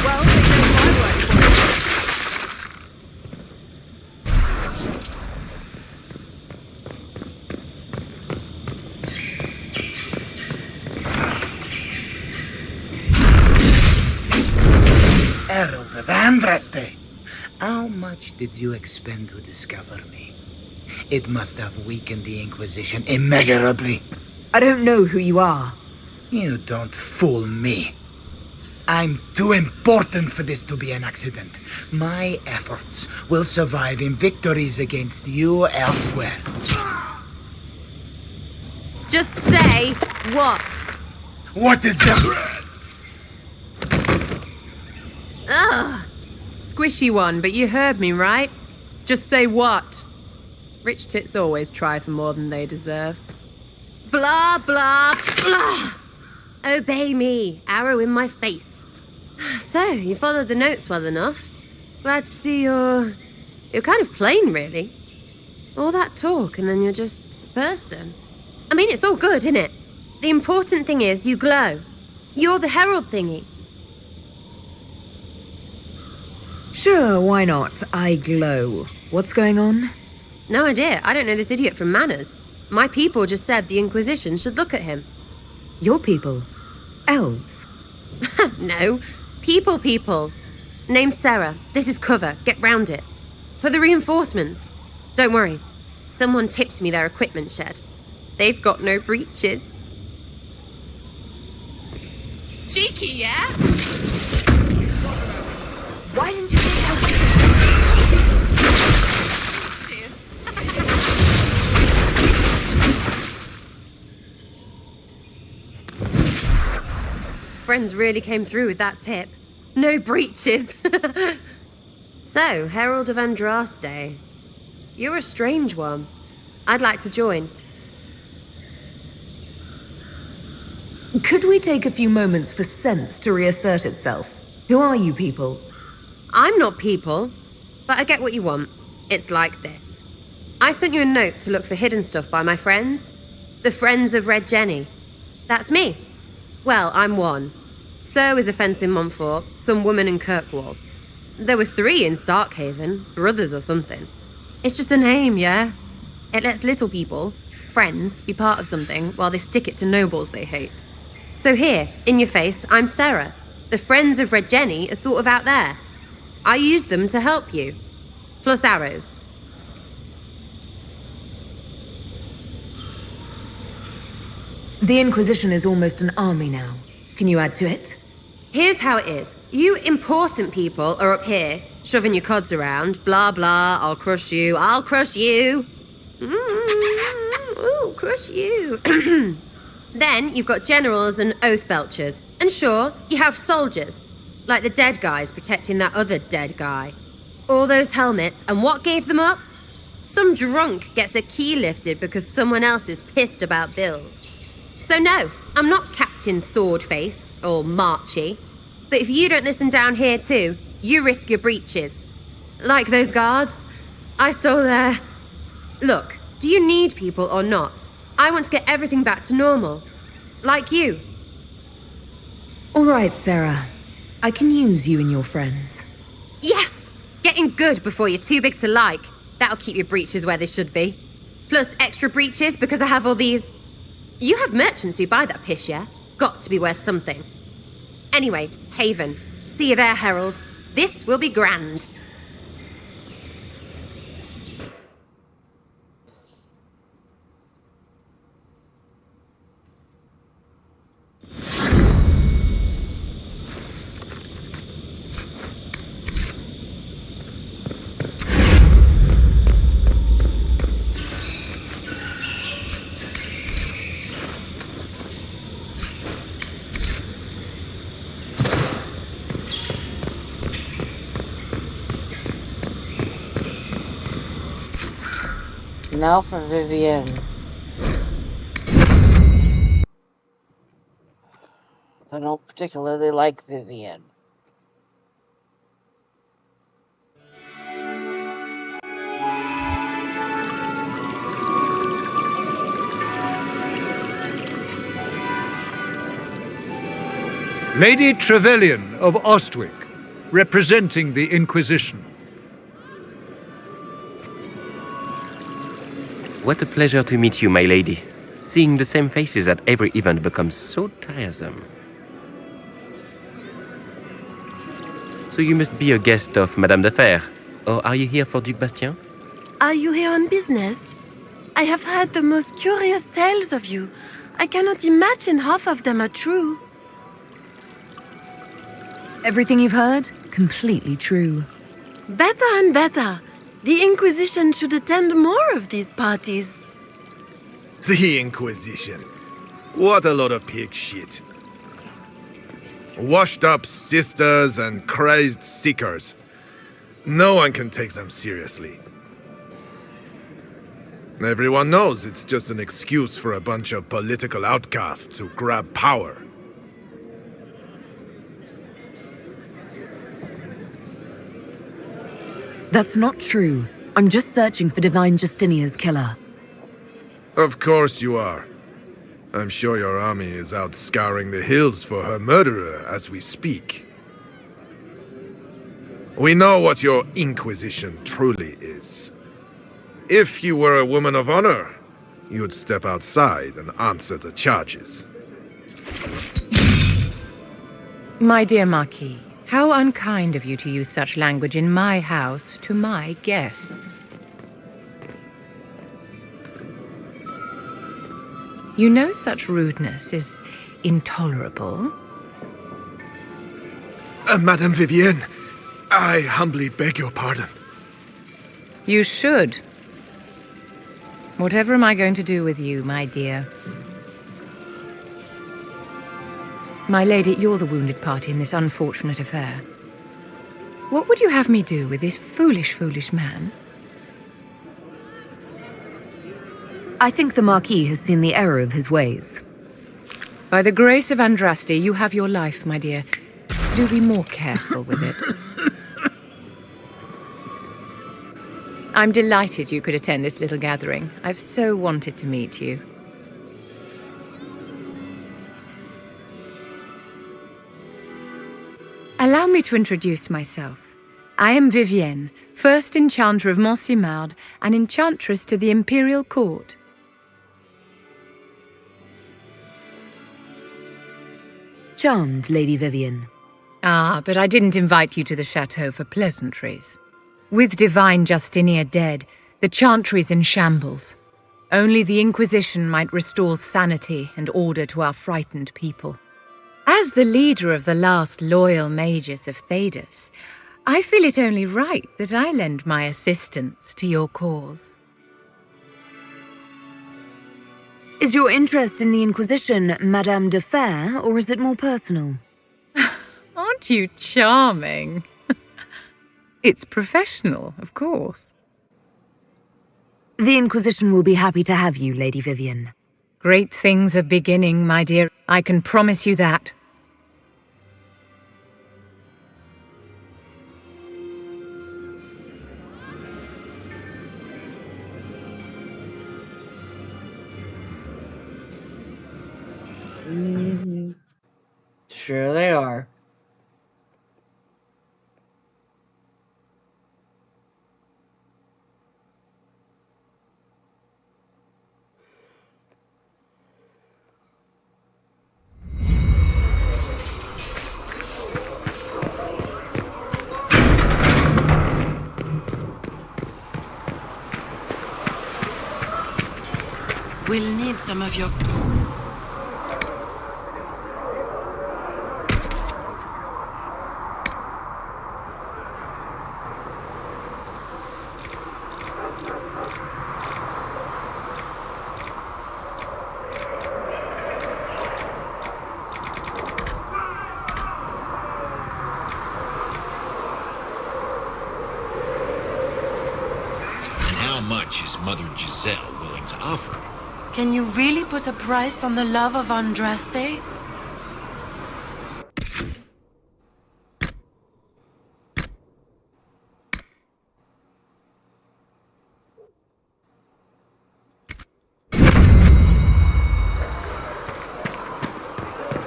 [SPEAKER 8] Well, they know my word for
[SPEAKER 11] Herald of Andraste! How much did you expend to discover me? It must have weakened the Inquisition immeasurably.
[SPEAKER 3] I don't know who you are.
[SPEAKER 11] You don't fool me. I'm too important for this to be an accident. My efforts will survive in victories against you elsewhere.
[SPEAKER 13] Just say what?
[SPEAKER 11] What is that?
[SPEAKER 13] Ugh. Squishy one, but you heard me, right? Just say what? Rich tits always try for more than they deserve. Blah, blah, blah. Obey me. Arrow in my face. So, you followed the notes well enough. Glad to see you're kind of plain, really. All that talk and then you're just a person. I mean, it's all good, isn't it? The important thing is you glow. You're the herald thingy.
[SPEAKER 3] Sure, why not? I glow. What's going on?
[SPEAKER 13] No idea. I don't know this idiot from Manners. My people just said the Inquisition should look at him.
[SPEAKER 3] Your people? Elves?
[SPEAKER 13] No. People. Name's Sarah. This is cover. Get round it. For the reinforcements. Don't worry. Someone tipped me their equipment shed. They've got no breaches.
[SPEAKER 20] Cheeky, yeah?
[SPEAKER 3] Why didn't you think
[SPEAKER 13] Friends really came through with that tip. No breaches. So, Herald of Andraste. You're a strange one. I'd like to join.
[SPEAKER 3] Could we take a few moments for sense to reassert itself? Who are you people?
[SPEAKER 13] I'm not people, but I get what you want. It's like this. I sent you a note to look for hidden stuff by my friends. The Friends of Red Jenny. That's me. Well, I'm one. So is a fence in Montfort, some woman in Kirkwall. There were 3 in Starkhaven, brothers or something. It's just a name, yeah? It lets little people, friends, be part of something while they stick it to nobles they hate. So here, in your face, I'm Sarah. The Friends of Red Jenny are sort of out there. I use them to help you. Plus arrows.
[SPEAKER 3] The Inquisition is almost an army now. Can you add to it?
[SPEAKER 13] Here's how it is. You important people are up here, shoving your cods around. Blah, blah, I'll crush you. Ooh, crush you. Then you've got generals and oath belchers. And sure, you have soldiers. Like the dead guys protecting that other dead guy. All those helmets, and what gave them up? Some drunk gets a key lifted because someone else is pissed about bills. So no, I'm not Captain Swordface or Marchy. But if you don't listen down here too, you risk your breeches. Like those guards. I stole their... Look, do you need people or not? I want to get everything back to normal. Like you.
[SPEAKER 3] All right, Sarah. I can use you and your friends.
[SPEAKER 13] Yes! Getting good before you're too big to like. That'll keep your breeches where they should be. Plus extra breeches because I have all these... You have merchants who buy that piss, yeah? Got to be worth something. Anyway, Haven. See you there, Herald. This will be grand.
[SPEAKER 6] Now for Vivienne. I don't particularly like Vivienne.
[SPEAKER 10] Lady Trevelyan of Ostwick, representing the Inquisition.
[SPEAKER 14] What a pleasure to meet you, my lady. Seeing the same faces at every event becomes so tiresome. So you must be a guest of Madame de Fer, or are you here for Duc Bastien?
[SPEAKER 17] Are you here on business? I have heard the most curious tales of you. I cannot imagine half of them are true.
[SPEAKER 3] Everything you've heard? Completely true.
[SPEAKER 17] Better and better. The Inquisition should attend more of these parties.
[SPEAKER 23] The Inquisition. What a lot of pig shit. Washed up sisters and crazed seekers. No one can take them seriously. Everyone knows it's just an excuse for a bunch of political outcasts to grab power.
[SPEAKER 3] That's not true. I'm just searching for Divine Justinia's killer.
[SPEAKER 23] Of course you are. I'm sure your army is out scouring the hills for her murderer as we speak. We know what your Inquisition truly is. If you were a woman of honor, you'd step outside and answer the charges.
[SPEAKER 19] My dear Marquis, how unkind of you to use such language in my house to my guests. You know such rudeness is intolerable.
[SPEAKER 23] Madame Vivienne, I humbly beg your pardon.
[SPEAKER 19] You should. Whatever am I going to do with you, my dear? My lady, you're the wounded party in this unfortunate affair. What would you have me do with this foolish, foolish man?
[SPEAKER 3] I think the Marquis has seen the error of his ways.
[SPEAKER 19] By the grace of Andraste, you have your life, my dear. Do be more careful with it. I'm delighted you could attend this little gathering. I've so wanted to meet you. Allow me to introduce myself. I am Vivienne, first Enchanter of Montsimard and Enchantress to the Imperial Court.
[SPEAKER 2] Charmed, Lady Vivienne.
[SPEAKER 19] Ah, but I didn't invite you to the chateau for pleasantries. With Divine Justinia dead, the Chantry's in shambles. Only the Inquisition might restore sanity and order to our frightened people. As the leader of the last loyal mages of Thedas, I feel it only right that I lend my assistance to your cause.
[SPEAKER 2] Is your interest in the Inquisition Madame de Fer, or is it more personal?
[SPEAKER 19] Aren't you charming? It's professional, of course.
[SPEAKER 2] The Inquisition will be happy to have you, Lady Vivienne.
[SPEAKER 19] Great things are beginning, my dear. I can promise you that.
[SPEAKER 6] Mm-hmm. Sure they are.
[SPEAKER 24] We'll need some of your...
[SPEAKER 15] much is Mother Giselle willing to offer?
[SPEAKER 17] Can you really put a price on the love of Andraste?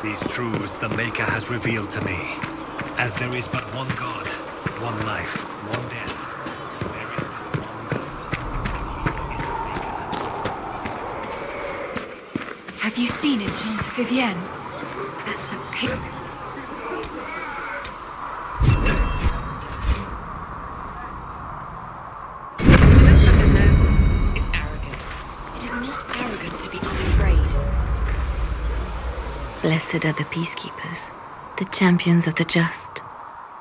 [SPEAKER 7] These truths the Maker has revealed to me. As there is but one God, one life, one death. There is but one God.
[SPEAKER 20] Have you seen Enchanter Vivienne? That's the pig. It's arrogant. It is not arrogant to be unafraid.
[SPEAKER 2] Blessed are the peacekeepers, the champions of the just.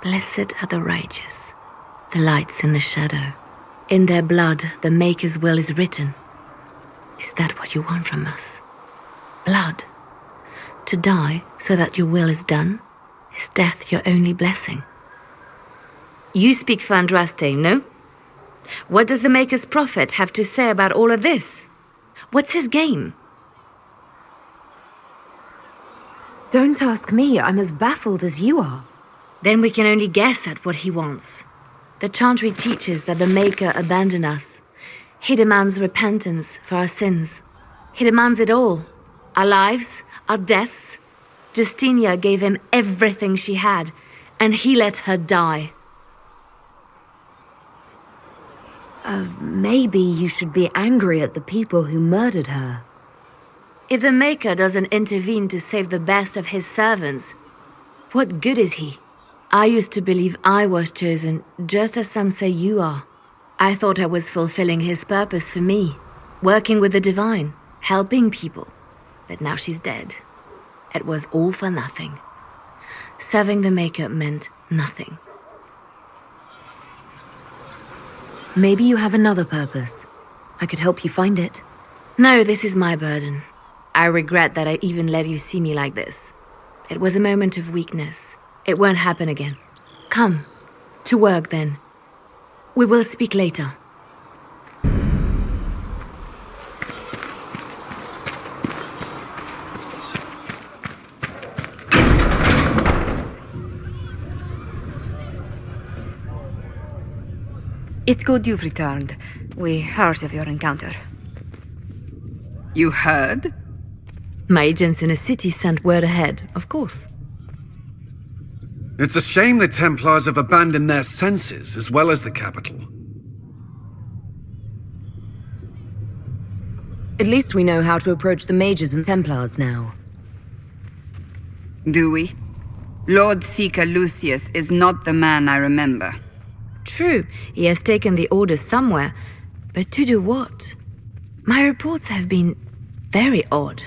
[SPEAKER 2] Blessed are the righteous, the lights in the shadow. In their blood, the Maker's will is written. Is that what you want from us? Blood? To die so that your will is done? Is death your only blessing? You speak for Andraste, no? What does the Maker's prophet have to say about all of this? What's his game? Don't ask me, I'm as baffled as you are. Then we can only guess at what he wants. The Chantry teaches that the Maker abandoned us. He demands repentance for our sins. He demands it all. Our lives, our deaths. Justinia gave him everything she had, and he let her die. Maybe you should be angry at the people who murdered her. If the Maker doesn't intervene to save the best of his servants, what good is he? I used to believe I was chosen, just as some say you are. I thought I was fulfilling his purpose for me, working with the divine, helping people. But now she's dead. It was all for nothing. Serving the Maker meant nothing. Maybe you have another purpose. I could help you find it. No, this is my burden. I regret that I even let you see me like this. It was a moment of weakness. It won't happen again. Come, to work then. We will speak later.
[SPEAKER 5] It's good you've returned. We heard of your encounter. You heard?
[SPEAKER 2] My agents in the city sent word ahead, of course.
[SPEAKER 18] It's a shame the Templars have abandoned their senses, as well as the capital.
[SPEAKER 2] At least we know how to approach the mages and Templars now.
[SPEAKER 5] Do we? Lord Seeker Lucius is not the man I remember.
[SPEAKER 2] True, he has taken the orders somewhere, but to do what? My reports have been very odd.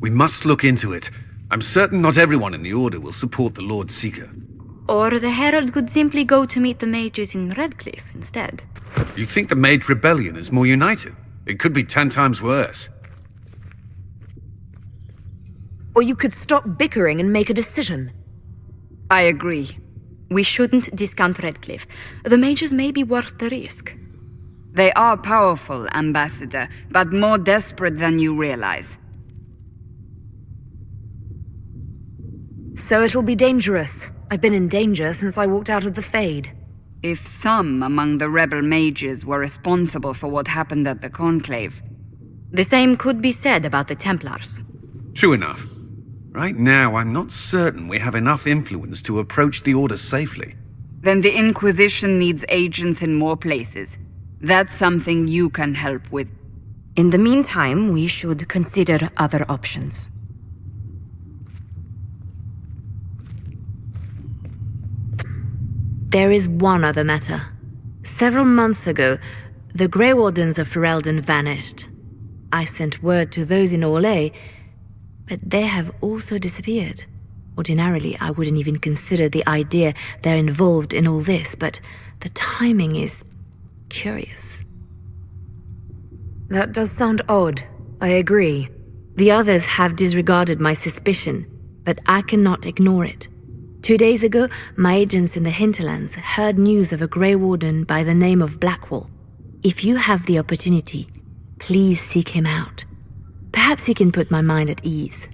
[SPEAKER 18] We must look into it. I'm certain not everyone in the Order will support the Lord Seeker.
[SPEAKER 21] Or the Herald could simply go to meet the mages in Redcliffe instead.
[SPEAKER 18] You think the Mage Rebellion is more united? It could be 10 times worse.
[SPEAKER 2] Or you could stop bickering and make a decision.
[SPEAKER 5] I agree.
[SPEAKER 21] We shouldn't discount Redcliffe. The mages may be worth the risk.
[SPEAKER 5] They are powerful, Ambassador, but more desperate than you realize.
[SPEAKER 2] So it'll be dangerous. I've been in danger since I walked out of the Fade.
[SPEAKER 5] If some among the rebel mages were responsible for what happened at the Conclave...
[SPEAKER 21] The same could be said about the Templars.
[SPEAKER 18] True enough. Right now, I'm not certain we have enough influence to approach the Order safely.
[SPEAKER 5] Then the Inquisition needs agents in more places. That's something you can help with.
[SPEAKER 21] In the meantime, we should consider other options.
[SPEAKER 2] There is one other matter. Several months ago, the Grey Wardens of Ferelden vanished. I sent word to those in Orlais, but they have also disappeared. Ordinarily, I wouldn't even consider the idea they're involved in all this, but the timing is curious.
[SPEAKER 22] That does sound odd. I agree.
[SPEAKER 2] The others have disregarded my suspicion, but I cannot ignore it. 2 days ago, my agents in the hinterlands heard news of a Grey Warden by the name of Blackwall. If you have the opportunity, please seek him out. Perhaps he can put my mind at ease.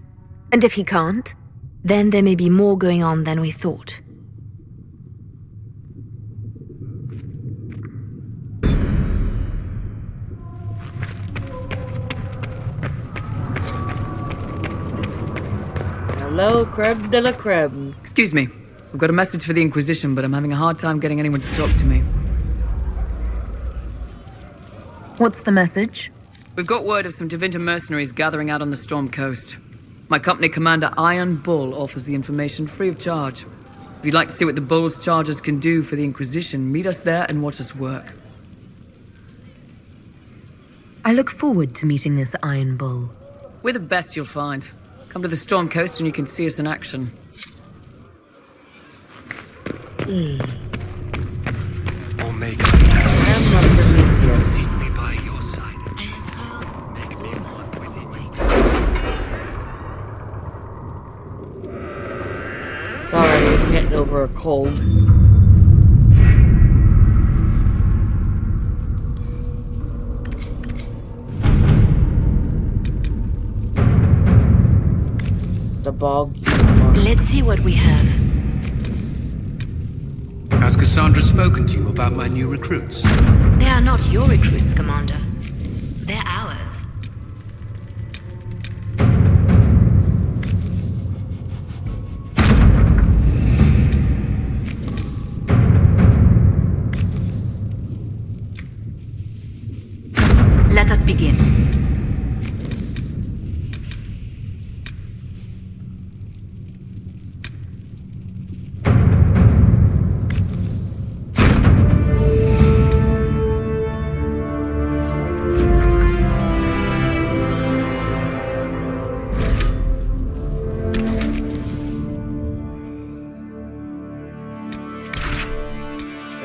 [SPEAKER 22] And if he can't?
[SPEAKER 2] Then there may be more going on than we thought.
[SPEAKER 6] Hello, creme de la creme.
[SPEAKER 1] Excuse me. I've got a message for the Inquisition, but I'm having a hard time getting anyone to talk to me.
[SPEAKER 22] What's the message?
[SPEAKER 1] We've got word of some Tevinter mercenaries gathering out on the Storm Coast. My company commander, Iron Bull, offers the information free of charge. If you'd like to see what the Bull's charges can do for the Inquisition, meet us there and watch us work.
[SPEAKER 22] I look forward to meeting this Iron Bull.
[SPEAKER 1] We're the best you'll find. Come to the Storm Coast and you can see us in action.
[SPEAKER 7] Omega. Seat me by your side. Make me one within you.
[SPEAKER 6] Sorry, I'm getting over a cold. The bog.
[SPEAKER 2] Let's see what we have.
[SPEAKER 18] Has Cassandra spoken to you about my new recruits?
[SPEAKER 2] They are not your recruits, Commander. They're ours.
[SPEAKER 21] Let us begin.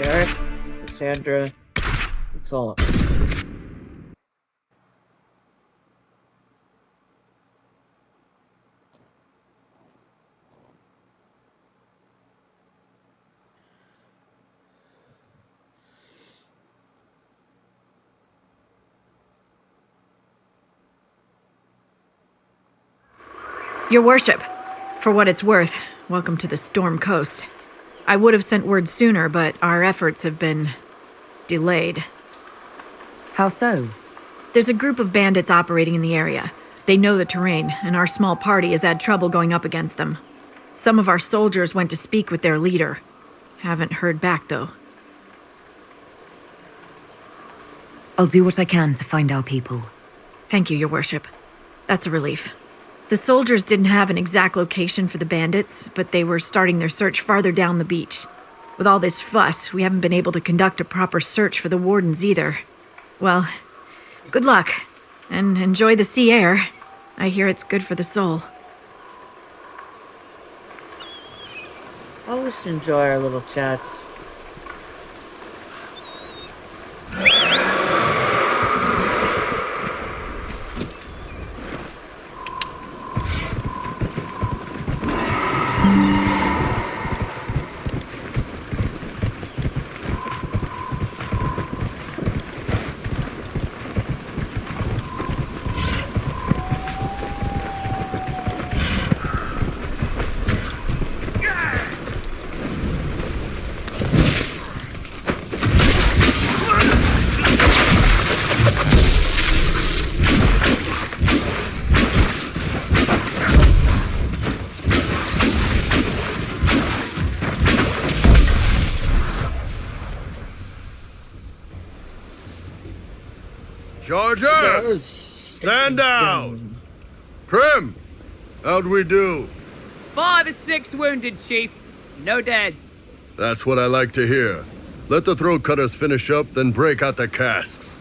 [SPEAKER 6] Eric, Cassandra, it's all.
[SPEAKER 8] Your worship, for what it's worth, welcome to the Storm Coast. I would have sent word sooner, but our efforts have been delayed.
[SPEAKER 22] How so?
[SPEAKER 8] There's a group of bandits operating in the area. They know the terrain, and our small party has had trouble going up against them. Some of our soldiers went to speak with their leader. Haven't heard back, though.
[SPEAKER 22] I'll do what I can to find our people.
[SPEAKER 8] Thank you, Your Worship. That's a relief. The soldiers didn't have an exact location for the bandits, but they were starting their search farther down the beach. With all this fuss, we haven't been able to conduct a proper search for the wardens either. Well, good luck, and enjoy the sea air. I hear it's good for the soul.
[SPEAKER 6] I always enjoy our little chats.
[SPEAKER 23] Charger! Stand down! Prim! How'd we do?
[SPEAKER 1] 5 or 6 wounded, Chief. No dead.
[SPEAKER 23] That's what I like to hear. Let the throat cutters finish up, then break out the casks.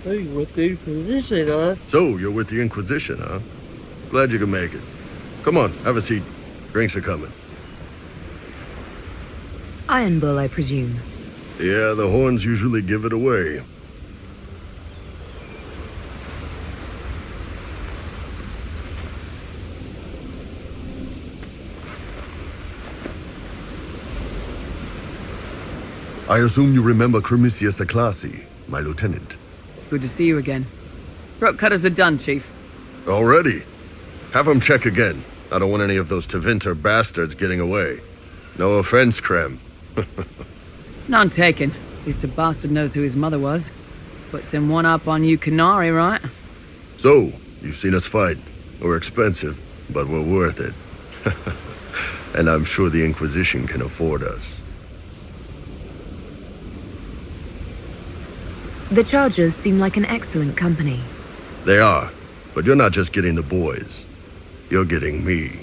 [SPEAKER 6] Hey, with the Inquisition, huh?
[SPEAKER 23] So, you're with the Inquisition, huh? Glad you can make it. Come on, have a seat. Drinks are coming.
[SPEAKER 22] Iron Bull, I presume.
[SPEAKER 23] Yeah, the horns usually give it away.
[SPEAKER 4] I assume you remember Cremisius Aclassi, my lieutenant.
[SPEAKER 1] Good to see you again. Throat cutters are done, Chief.
[SPEAKER 4] Already? Have him check again. I don't want any of those Tevinter bastards getting away. No offense, Krem.
[SPEAKER 1] None taken. At least a bastard knows who his mother was. Puts him one up on you Canary, right?
[SPEAKER 4] So, you've seen us fight. We're expensive, but we're worth it. And I'm sure the Inquisition can afford us.
[SPEAKER 22] The Chargers seem like an excellent company.
[SPEAKER 4] They are, but you're not just getting the boys. You're getting me.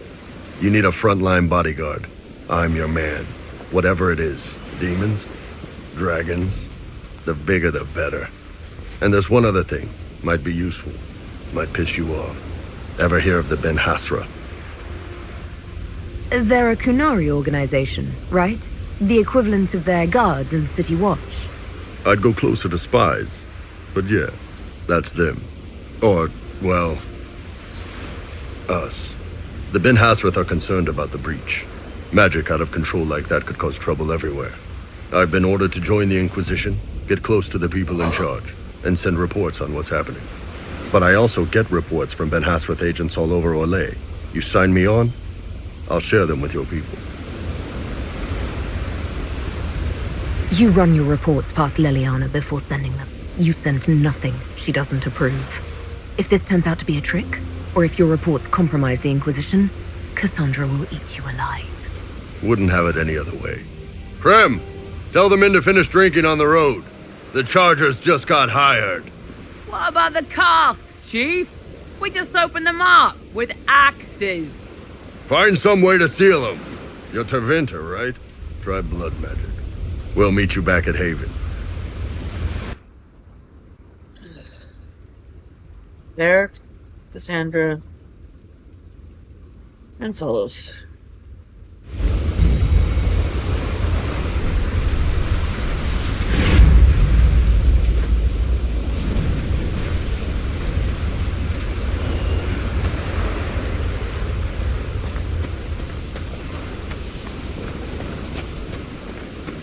[SPEAKER 4] You need a frontline bodyguard. I'm your man. Whatever it is. Demons? Dragons? The bigger the better. And there's one other thing. Might be useful. Might piss you off. Ever hear of the Ben Hasra?
[SPEAKER 22] They're a Kunari organization, right? The equivalent of their guards and city watch.
[SPEAKER 4] I'd go closer to spies. But yeah, that's them. Or, well, us. The Ben Hasrath are concerned about the breach. Magic out of control like that could cause trouble everywhere. I've been ordered to join the Inquisition, get close to the people in charge, and send reports on what's happening. But I also get reports from Ben Hasrath agents all over Orlais. You sign me on, I'll share them with your people.
[SPEAKER 22] You run your reports past Liliana before sending them. You send nothing she doesn't approve. If this turns out to be a trick, or if your reports compromise the Inquisition, Cassandra will eat you alive.
[SPEAKER 4] Wouldn't have it any other way. Krem, tell the men to finish drinking on the road. The Chargers just got hired.
[SPEAKER 1] What about the casks, Chief? We just opened them up with axes.
[SPEAKER 4] Find some way to seal them. You're Tevinter, right? Try blood magic. We'll meet you back at Haven.
[SPEAKER 6] Derek, Cassandra, and Solos.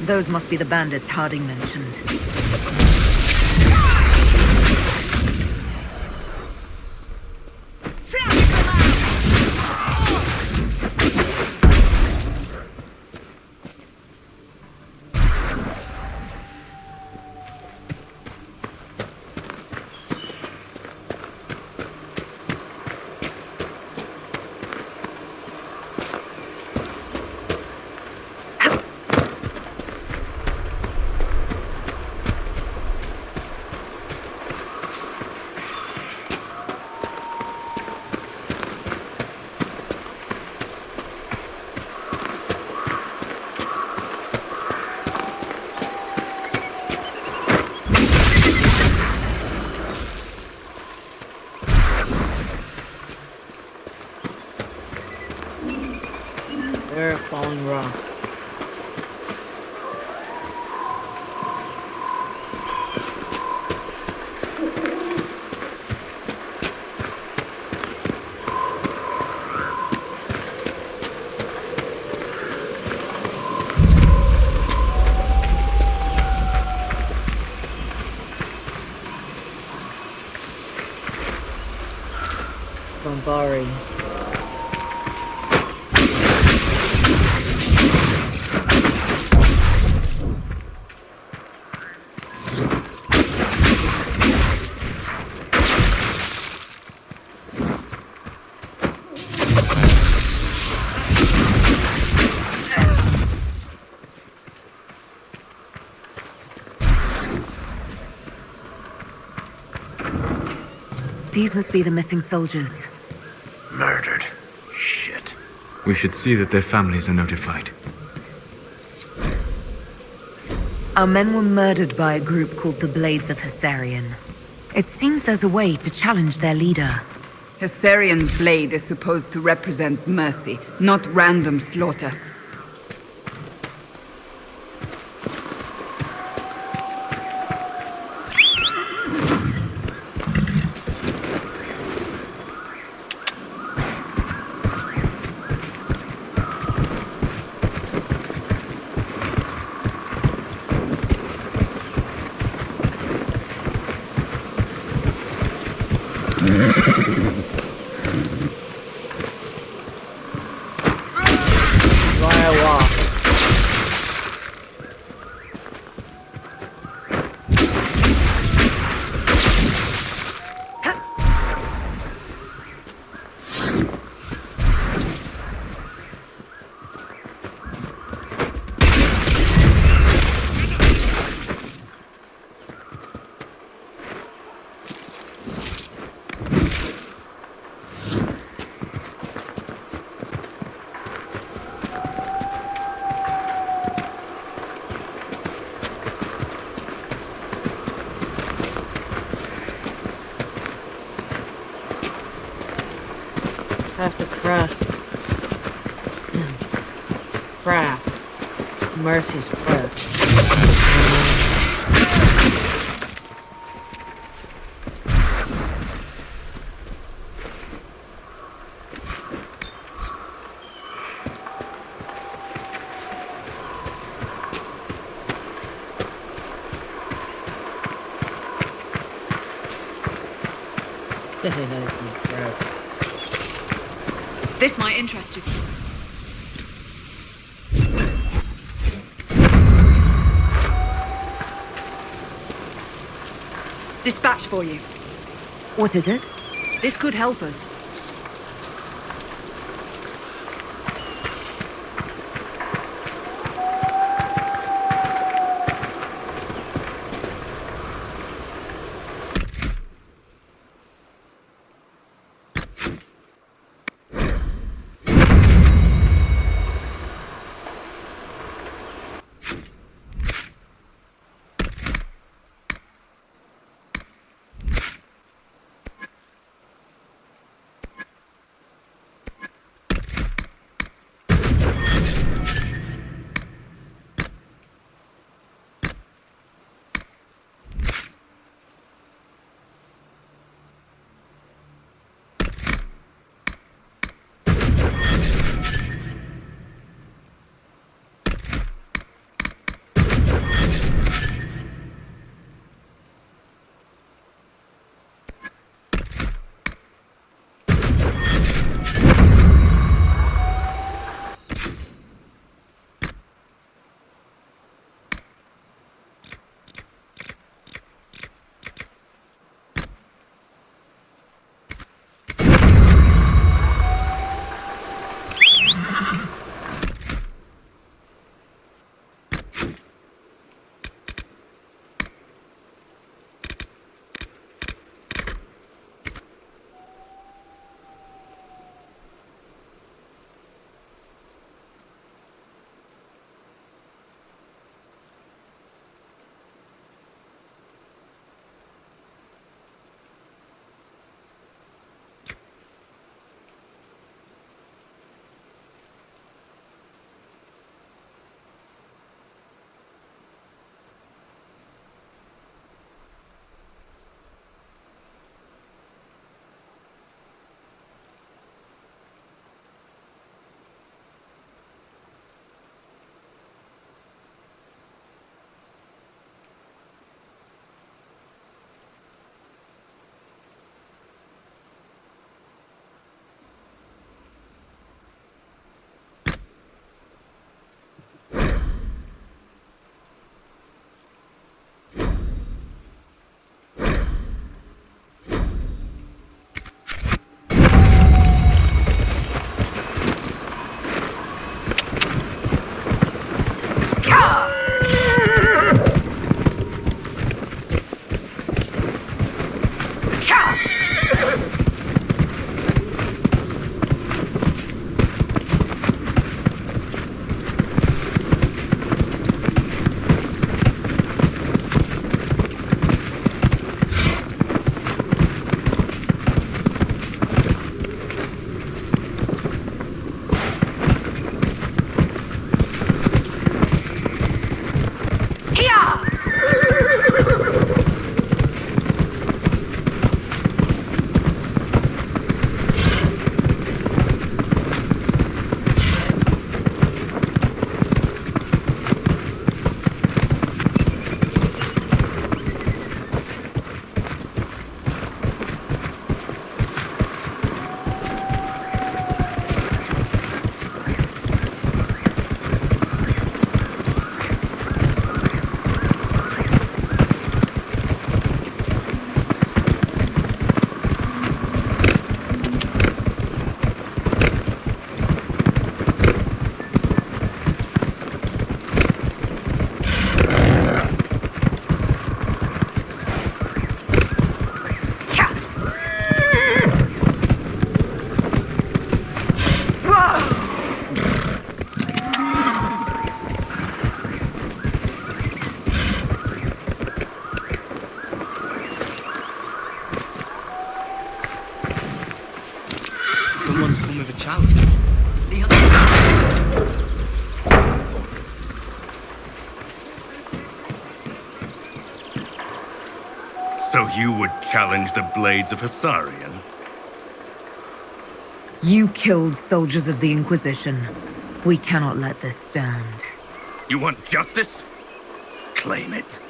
[SPEAKER 22] Those must be the bandits Harding mentioned.
[SPEAKER 6] They're falling rock. Bombari.
[SPEAKER 22] These must be the missing soldiers.
[SPEAKER 9] Murdered. Shit. We should see that their families are notified.
[SPEAKER 22] Our men were murdered by a group called the Blades of Hessarian. It seems there's a way to challenge their leader.
[SPEAKER 5] Hessarian's blade is supposed to represent mercy, not random slaughter.
[SPEAKER 6] Have to crust. Craft. Mercy's crust.
[SPEAKER 5] This might interest you. Dispatch for you.
[SPEAKER 22] What is it?
[SPEAKER 5] This could help us.
[SPEAKER 11] you would challenge the blades of Hassarian?
[SPEAKER 3] You killed soldiers of the Inquisition. We cannot let this stand.
[SPEAKER 11] You want justice? Claim it.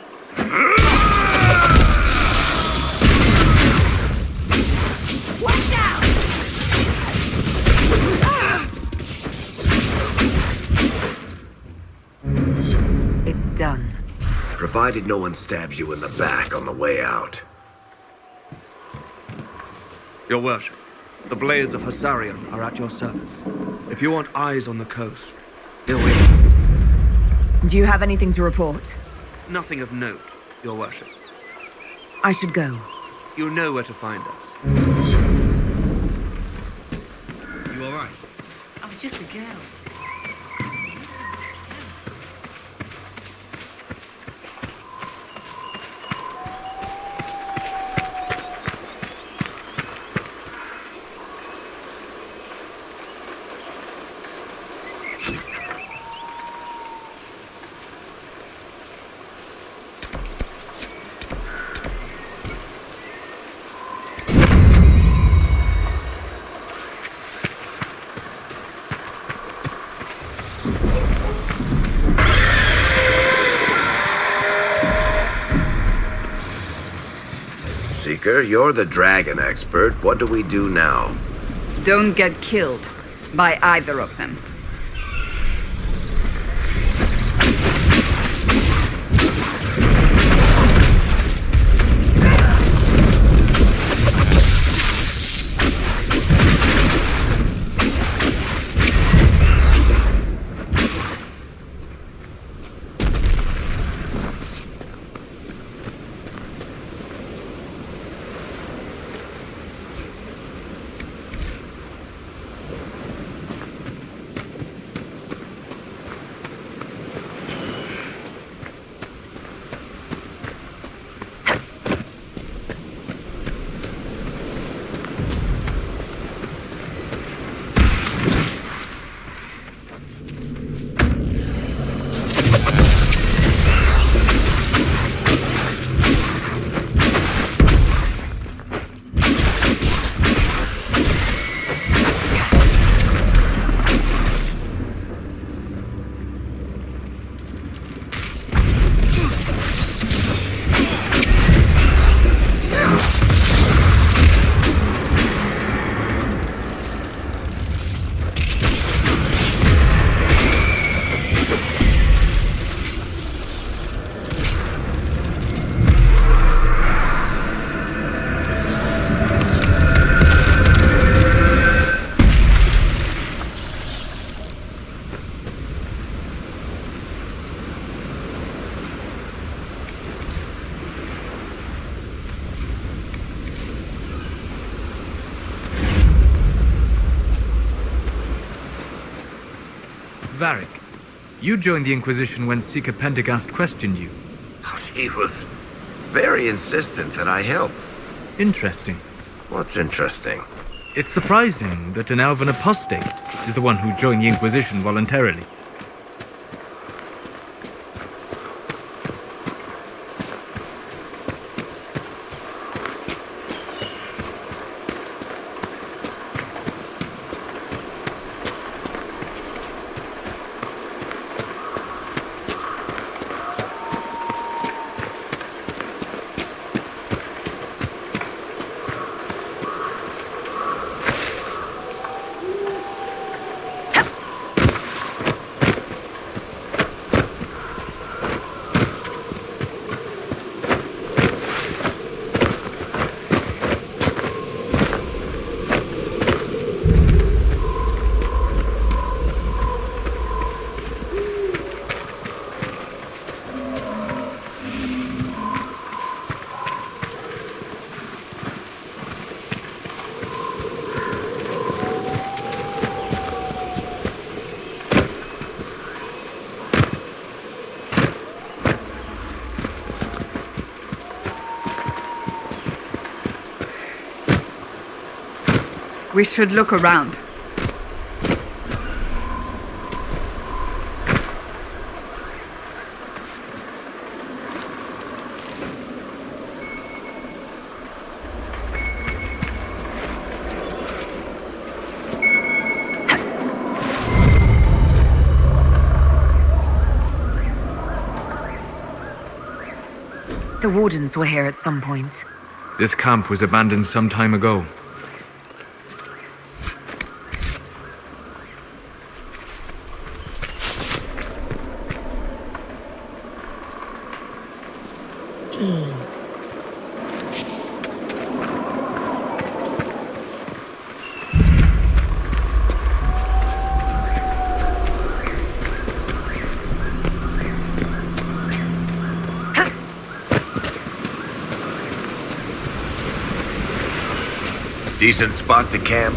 [SPEAKER 3] Watch out! It's done.
[SPEAKER 12] Provided no one stabs you in the back on the way out.
[SPEAKER 13] Your worship, the blades of Hassarian are at your service. If you want eyes on the coast, they'll be.
[SPEAKER 3] Do you have anything to report?
[SPEAKER 13] Nothing of note, your worship.
[SPEAKER 3] I should go.
[SPEAKER 13] You know where to find us.
[SPEAKER 24] You alright? I was just a girl.
[SPEAKER 12] Seeker, you're the dragon expert. What do we do now?
[SPEAKER 5] Don't get killed by either of them.
[SPEAKER 9] Varric, you joined the Inquisition when Seeker Pendergast questioned you.
[SPEAKER 12] He was very insistent that I help.
[SPEAKER 9] Interesting.
[SPEAKER 12] What's interesting?
[SPEAKER 9] It's surprising that an elven apostate is the one who joined the Inquisition voluntarily.
[SPEAKER 5] We should look around.
[SPEAKER 22] The Wardens were here at some point.
[SPEAKER 9] This camp was abandoned some time ago.
[SPEAKER 12] Decent spot to camp.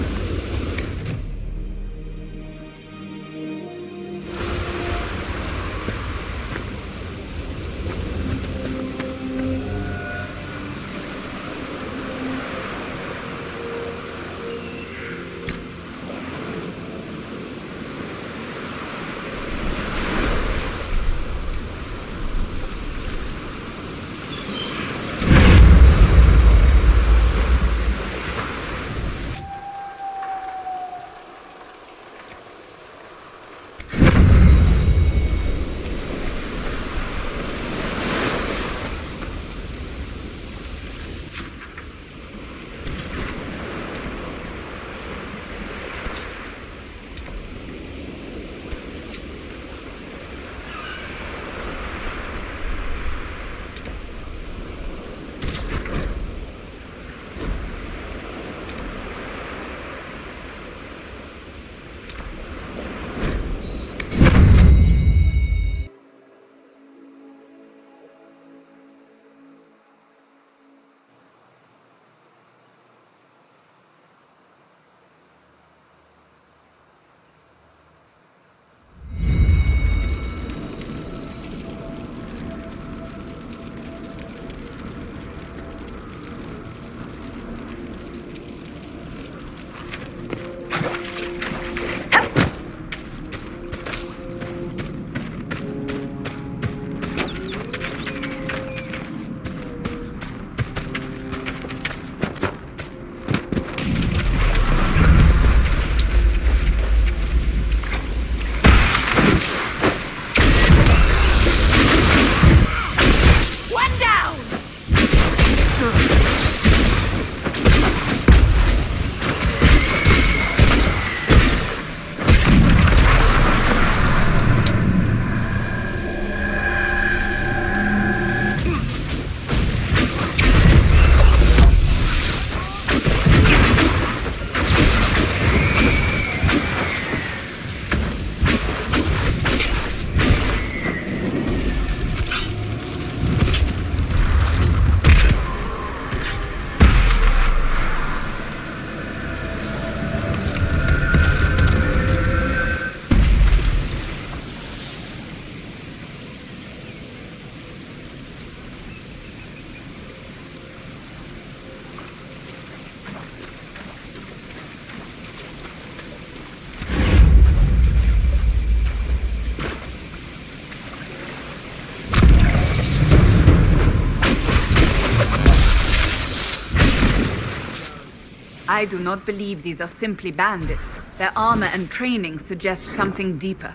[SPEAKER 5] I do not believe these are simply bandits. Their armor and training suggest something deeper.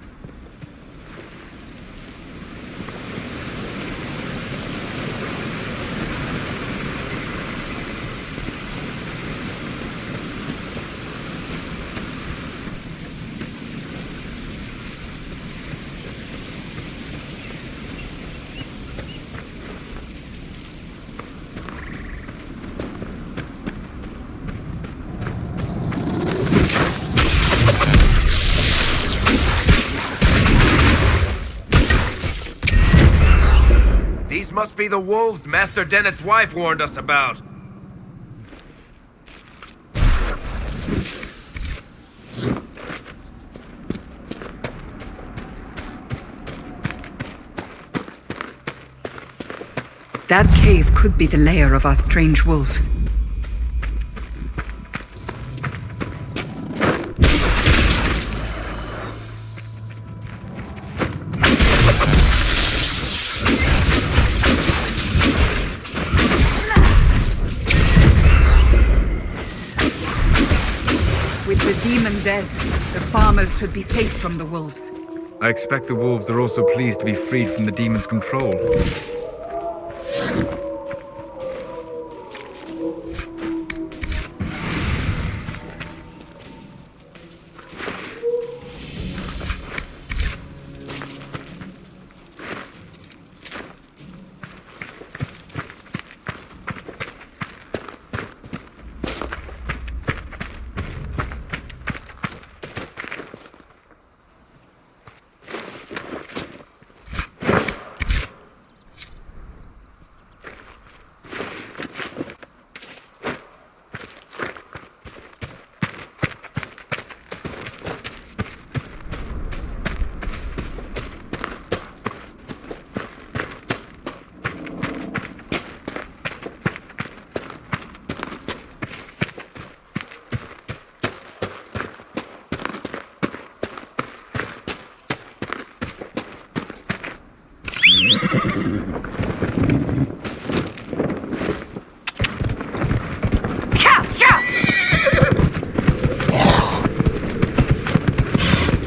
[SPEAKER 12] These must be the wolves Master Dennett's wife warned us about.
[SPEAKER 5] That cave could be the lair of our strange wolves. With the demon dead, the farmers should be safe from the wolves.
[SPEAKER 9] I expect the wolves are also pleased to be freed from the demon's control.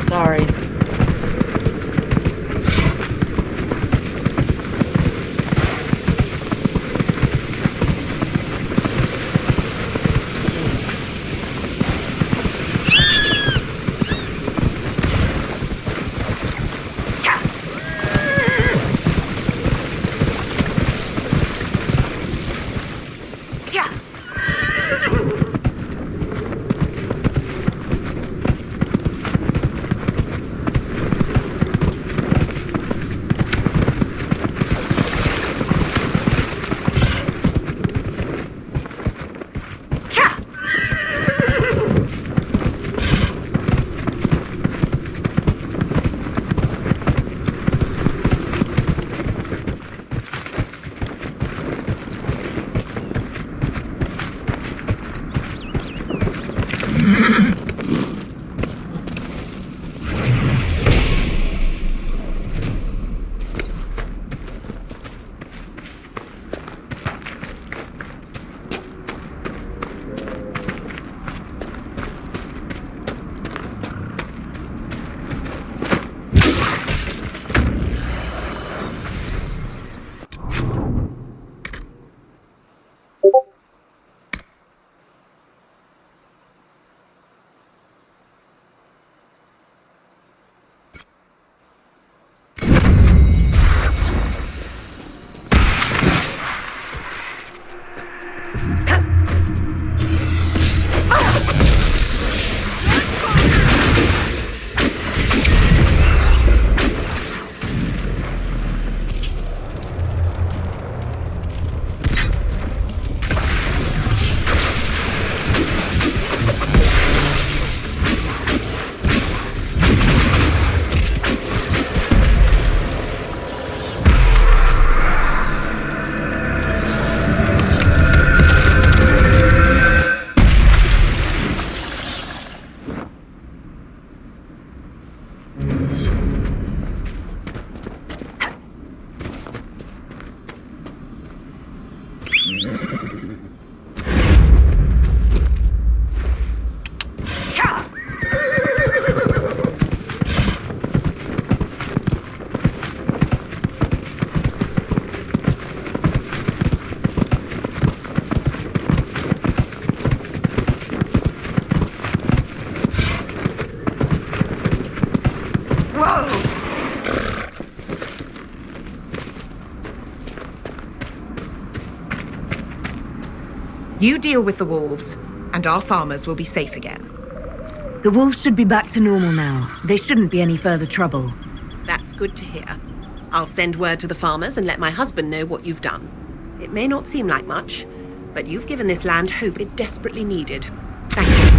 [SPEAKER 6] Sorry.
[SPEAKER 10] You deal with the wolves, and our farmers will be safe again.
[SPEAKER 22] The wolves should be back to normal now. They shouldn't be any further trouble.
[SPEAKER 10] That's good to hear. I'll send word to the farmers and let my husband know what you've done. It may not seem like much, but you've given this land hope it desperately needed. Thank you.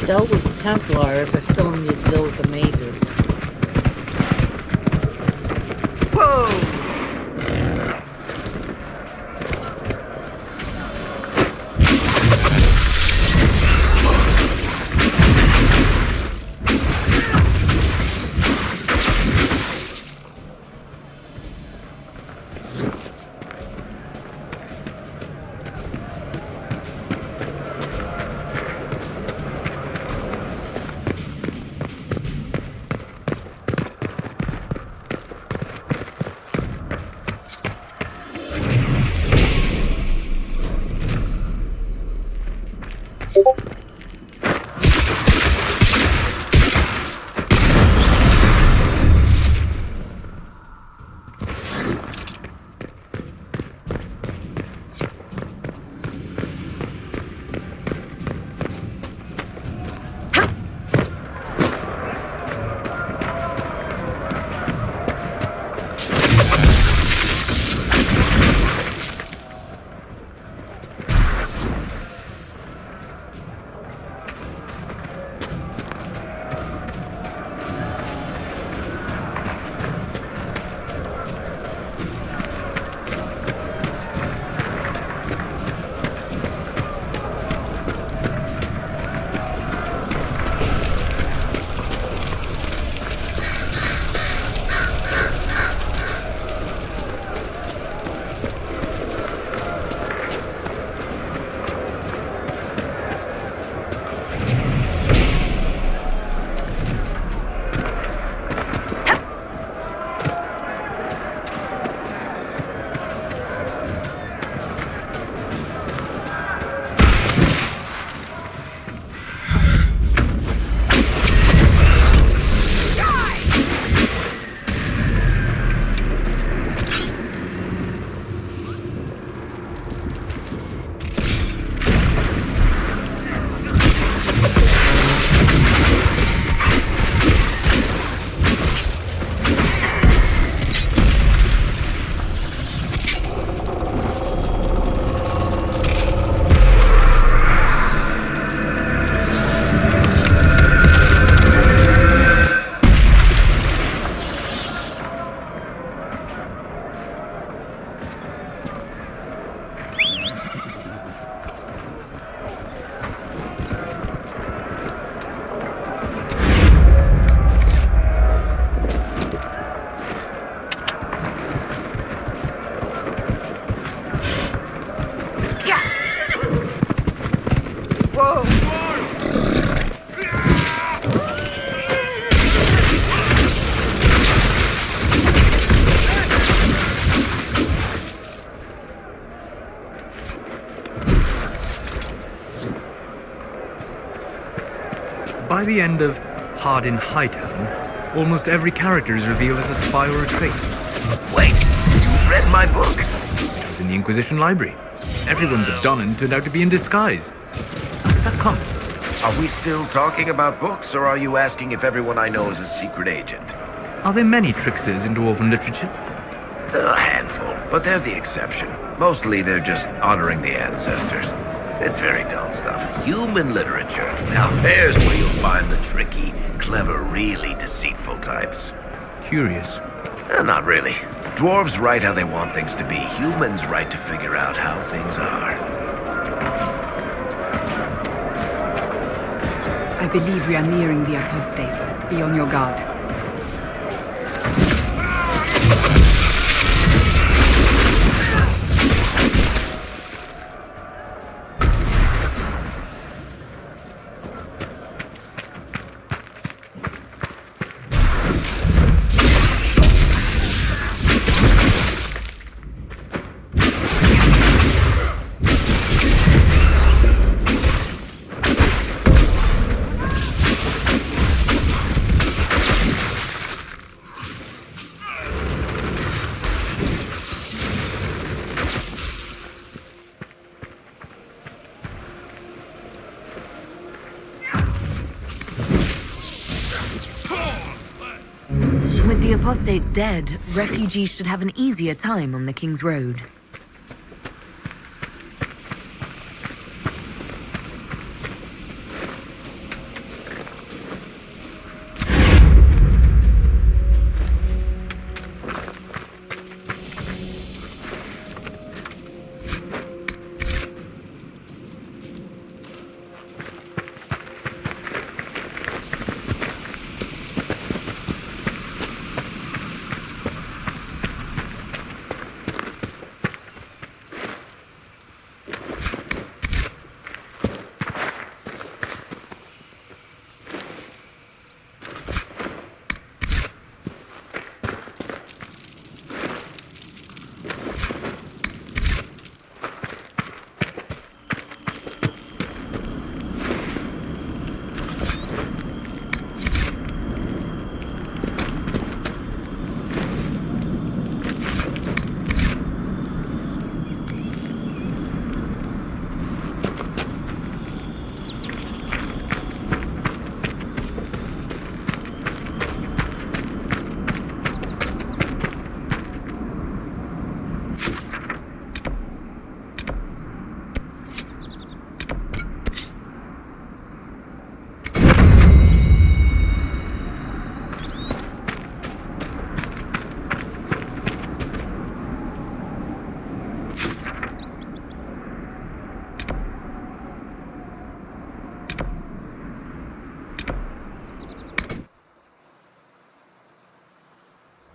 [SPEAKER 6] dealt with the Templars, I still need to deal with the mages.
[SPEAKER 3] Whoa!
[SPEAKER 9] By the end of Hard in Hightown, almost every character is revealed as a spy or a traitor.
[SPEAKER 12] Wait, you read my book?
[SPEAKER 9] It was in the Inquisition library. Everyone but Donnan turned out to be in disguise. How does that come?
[SPEAKER 12] Are we still talking about books, or are you asking if everyone I know is a secret agent?
[SPEAKER 9] Are there many tricksters in dwarven literature?
[SPEAKER 12] A handful, but they're the exception. Mostly they're just honoring the ancestors. It's very dull stuff. Human literature. Now there's where you'll find the tricky, clever, really deceitful types.
[SPEAKER 9] Curious.
[SPEAKER 12] Not really. Dwarves write how they want things to be. Humans write to figure out how things are.
[SPEAKER 5] I believe we are nearing the apostates. Be on your guard.
[SPEAKER 22] With the apostates dead, refugees should have an easier time on the King's Road.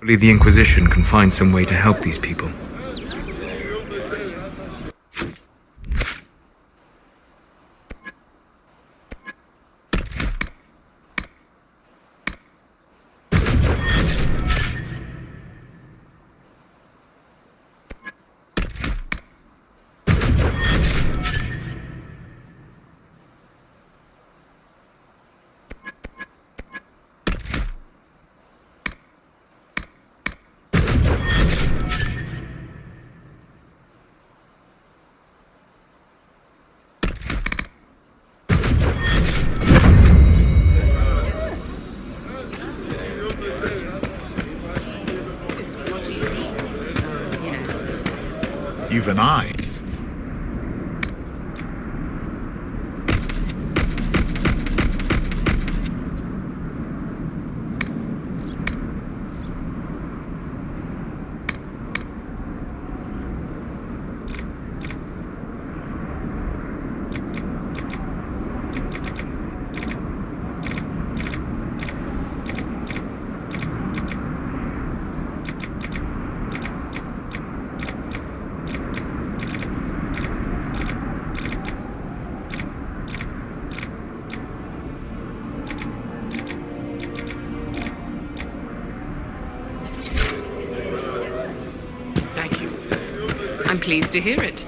[SPEAKER 9] Hopefully the Inquisition can find some way to help these people.
[SPEAKER 14] You've an eye.
[SPEAKER 1] I'm pleased to hear it.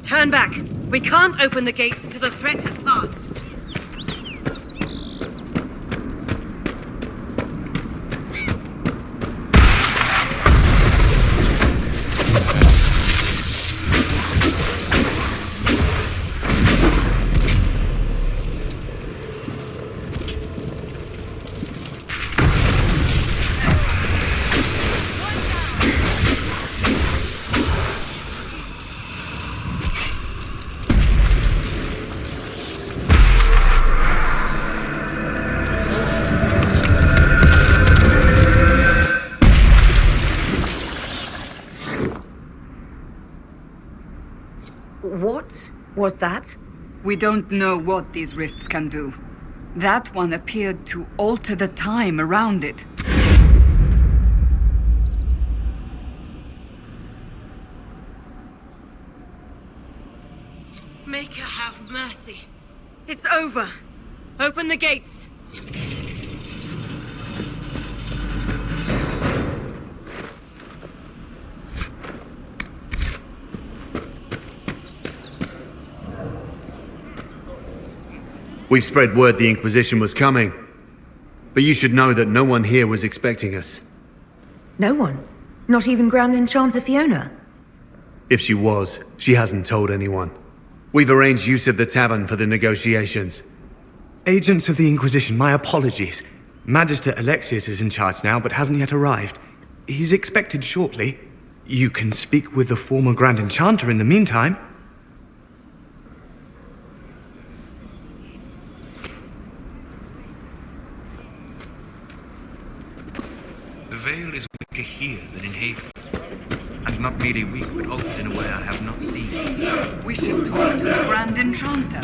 [SPEAKER 15] Turn back. We can't open the gates until the threat has passed.
[SPEAKER 3] What was that?
[SPEAKER 5] We don't know what these rifts can do. That one appeared to alter the time around it.
[SPEAKER 15] Maker have mercy. It's over. Open the gates.
[SPEAKER 14] We've spread word the Inquisition was coming. But you should know that no one here was expecting us.
[SPEAKER 22] No one? Not even Grand Enchanter Fiona?
[SPEAKER 14] If she was, she hasn't told anyone. We've arranged use of the tavern for the negotiations.
[SPEAKER 9] Agents of the Inquisition, my apologies. Magister Alexius is in charge now, but hasn't yet arrived. He's expected shortly. You can speak with the former Grand Enchanter in the meantime. The veil is weaker here than in Haven. And not merely weak, but altered in a way I have not seen.
[SPEAKER 5] We should talk to the Grand Enchanter.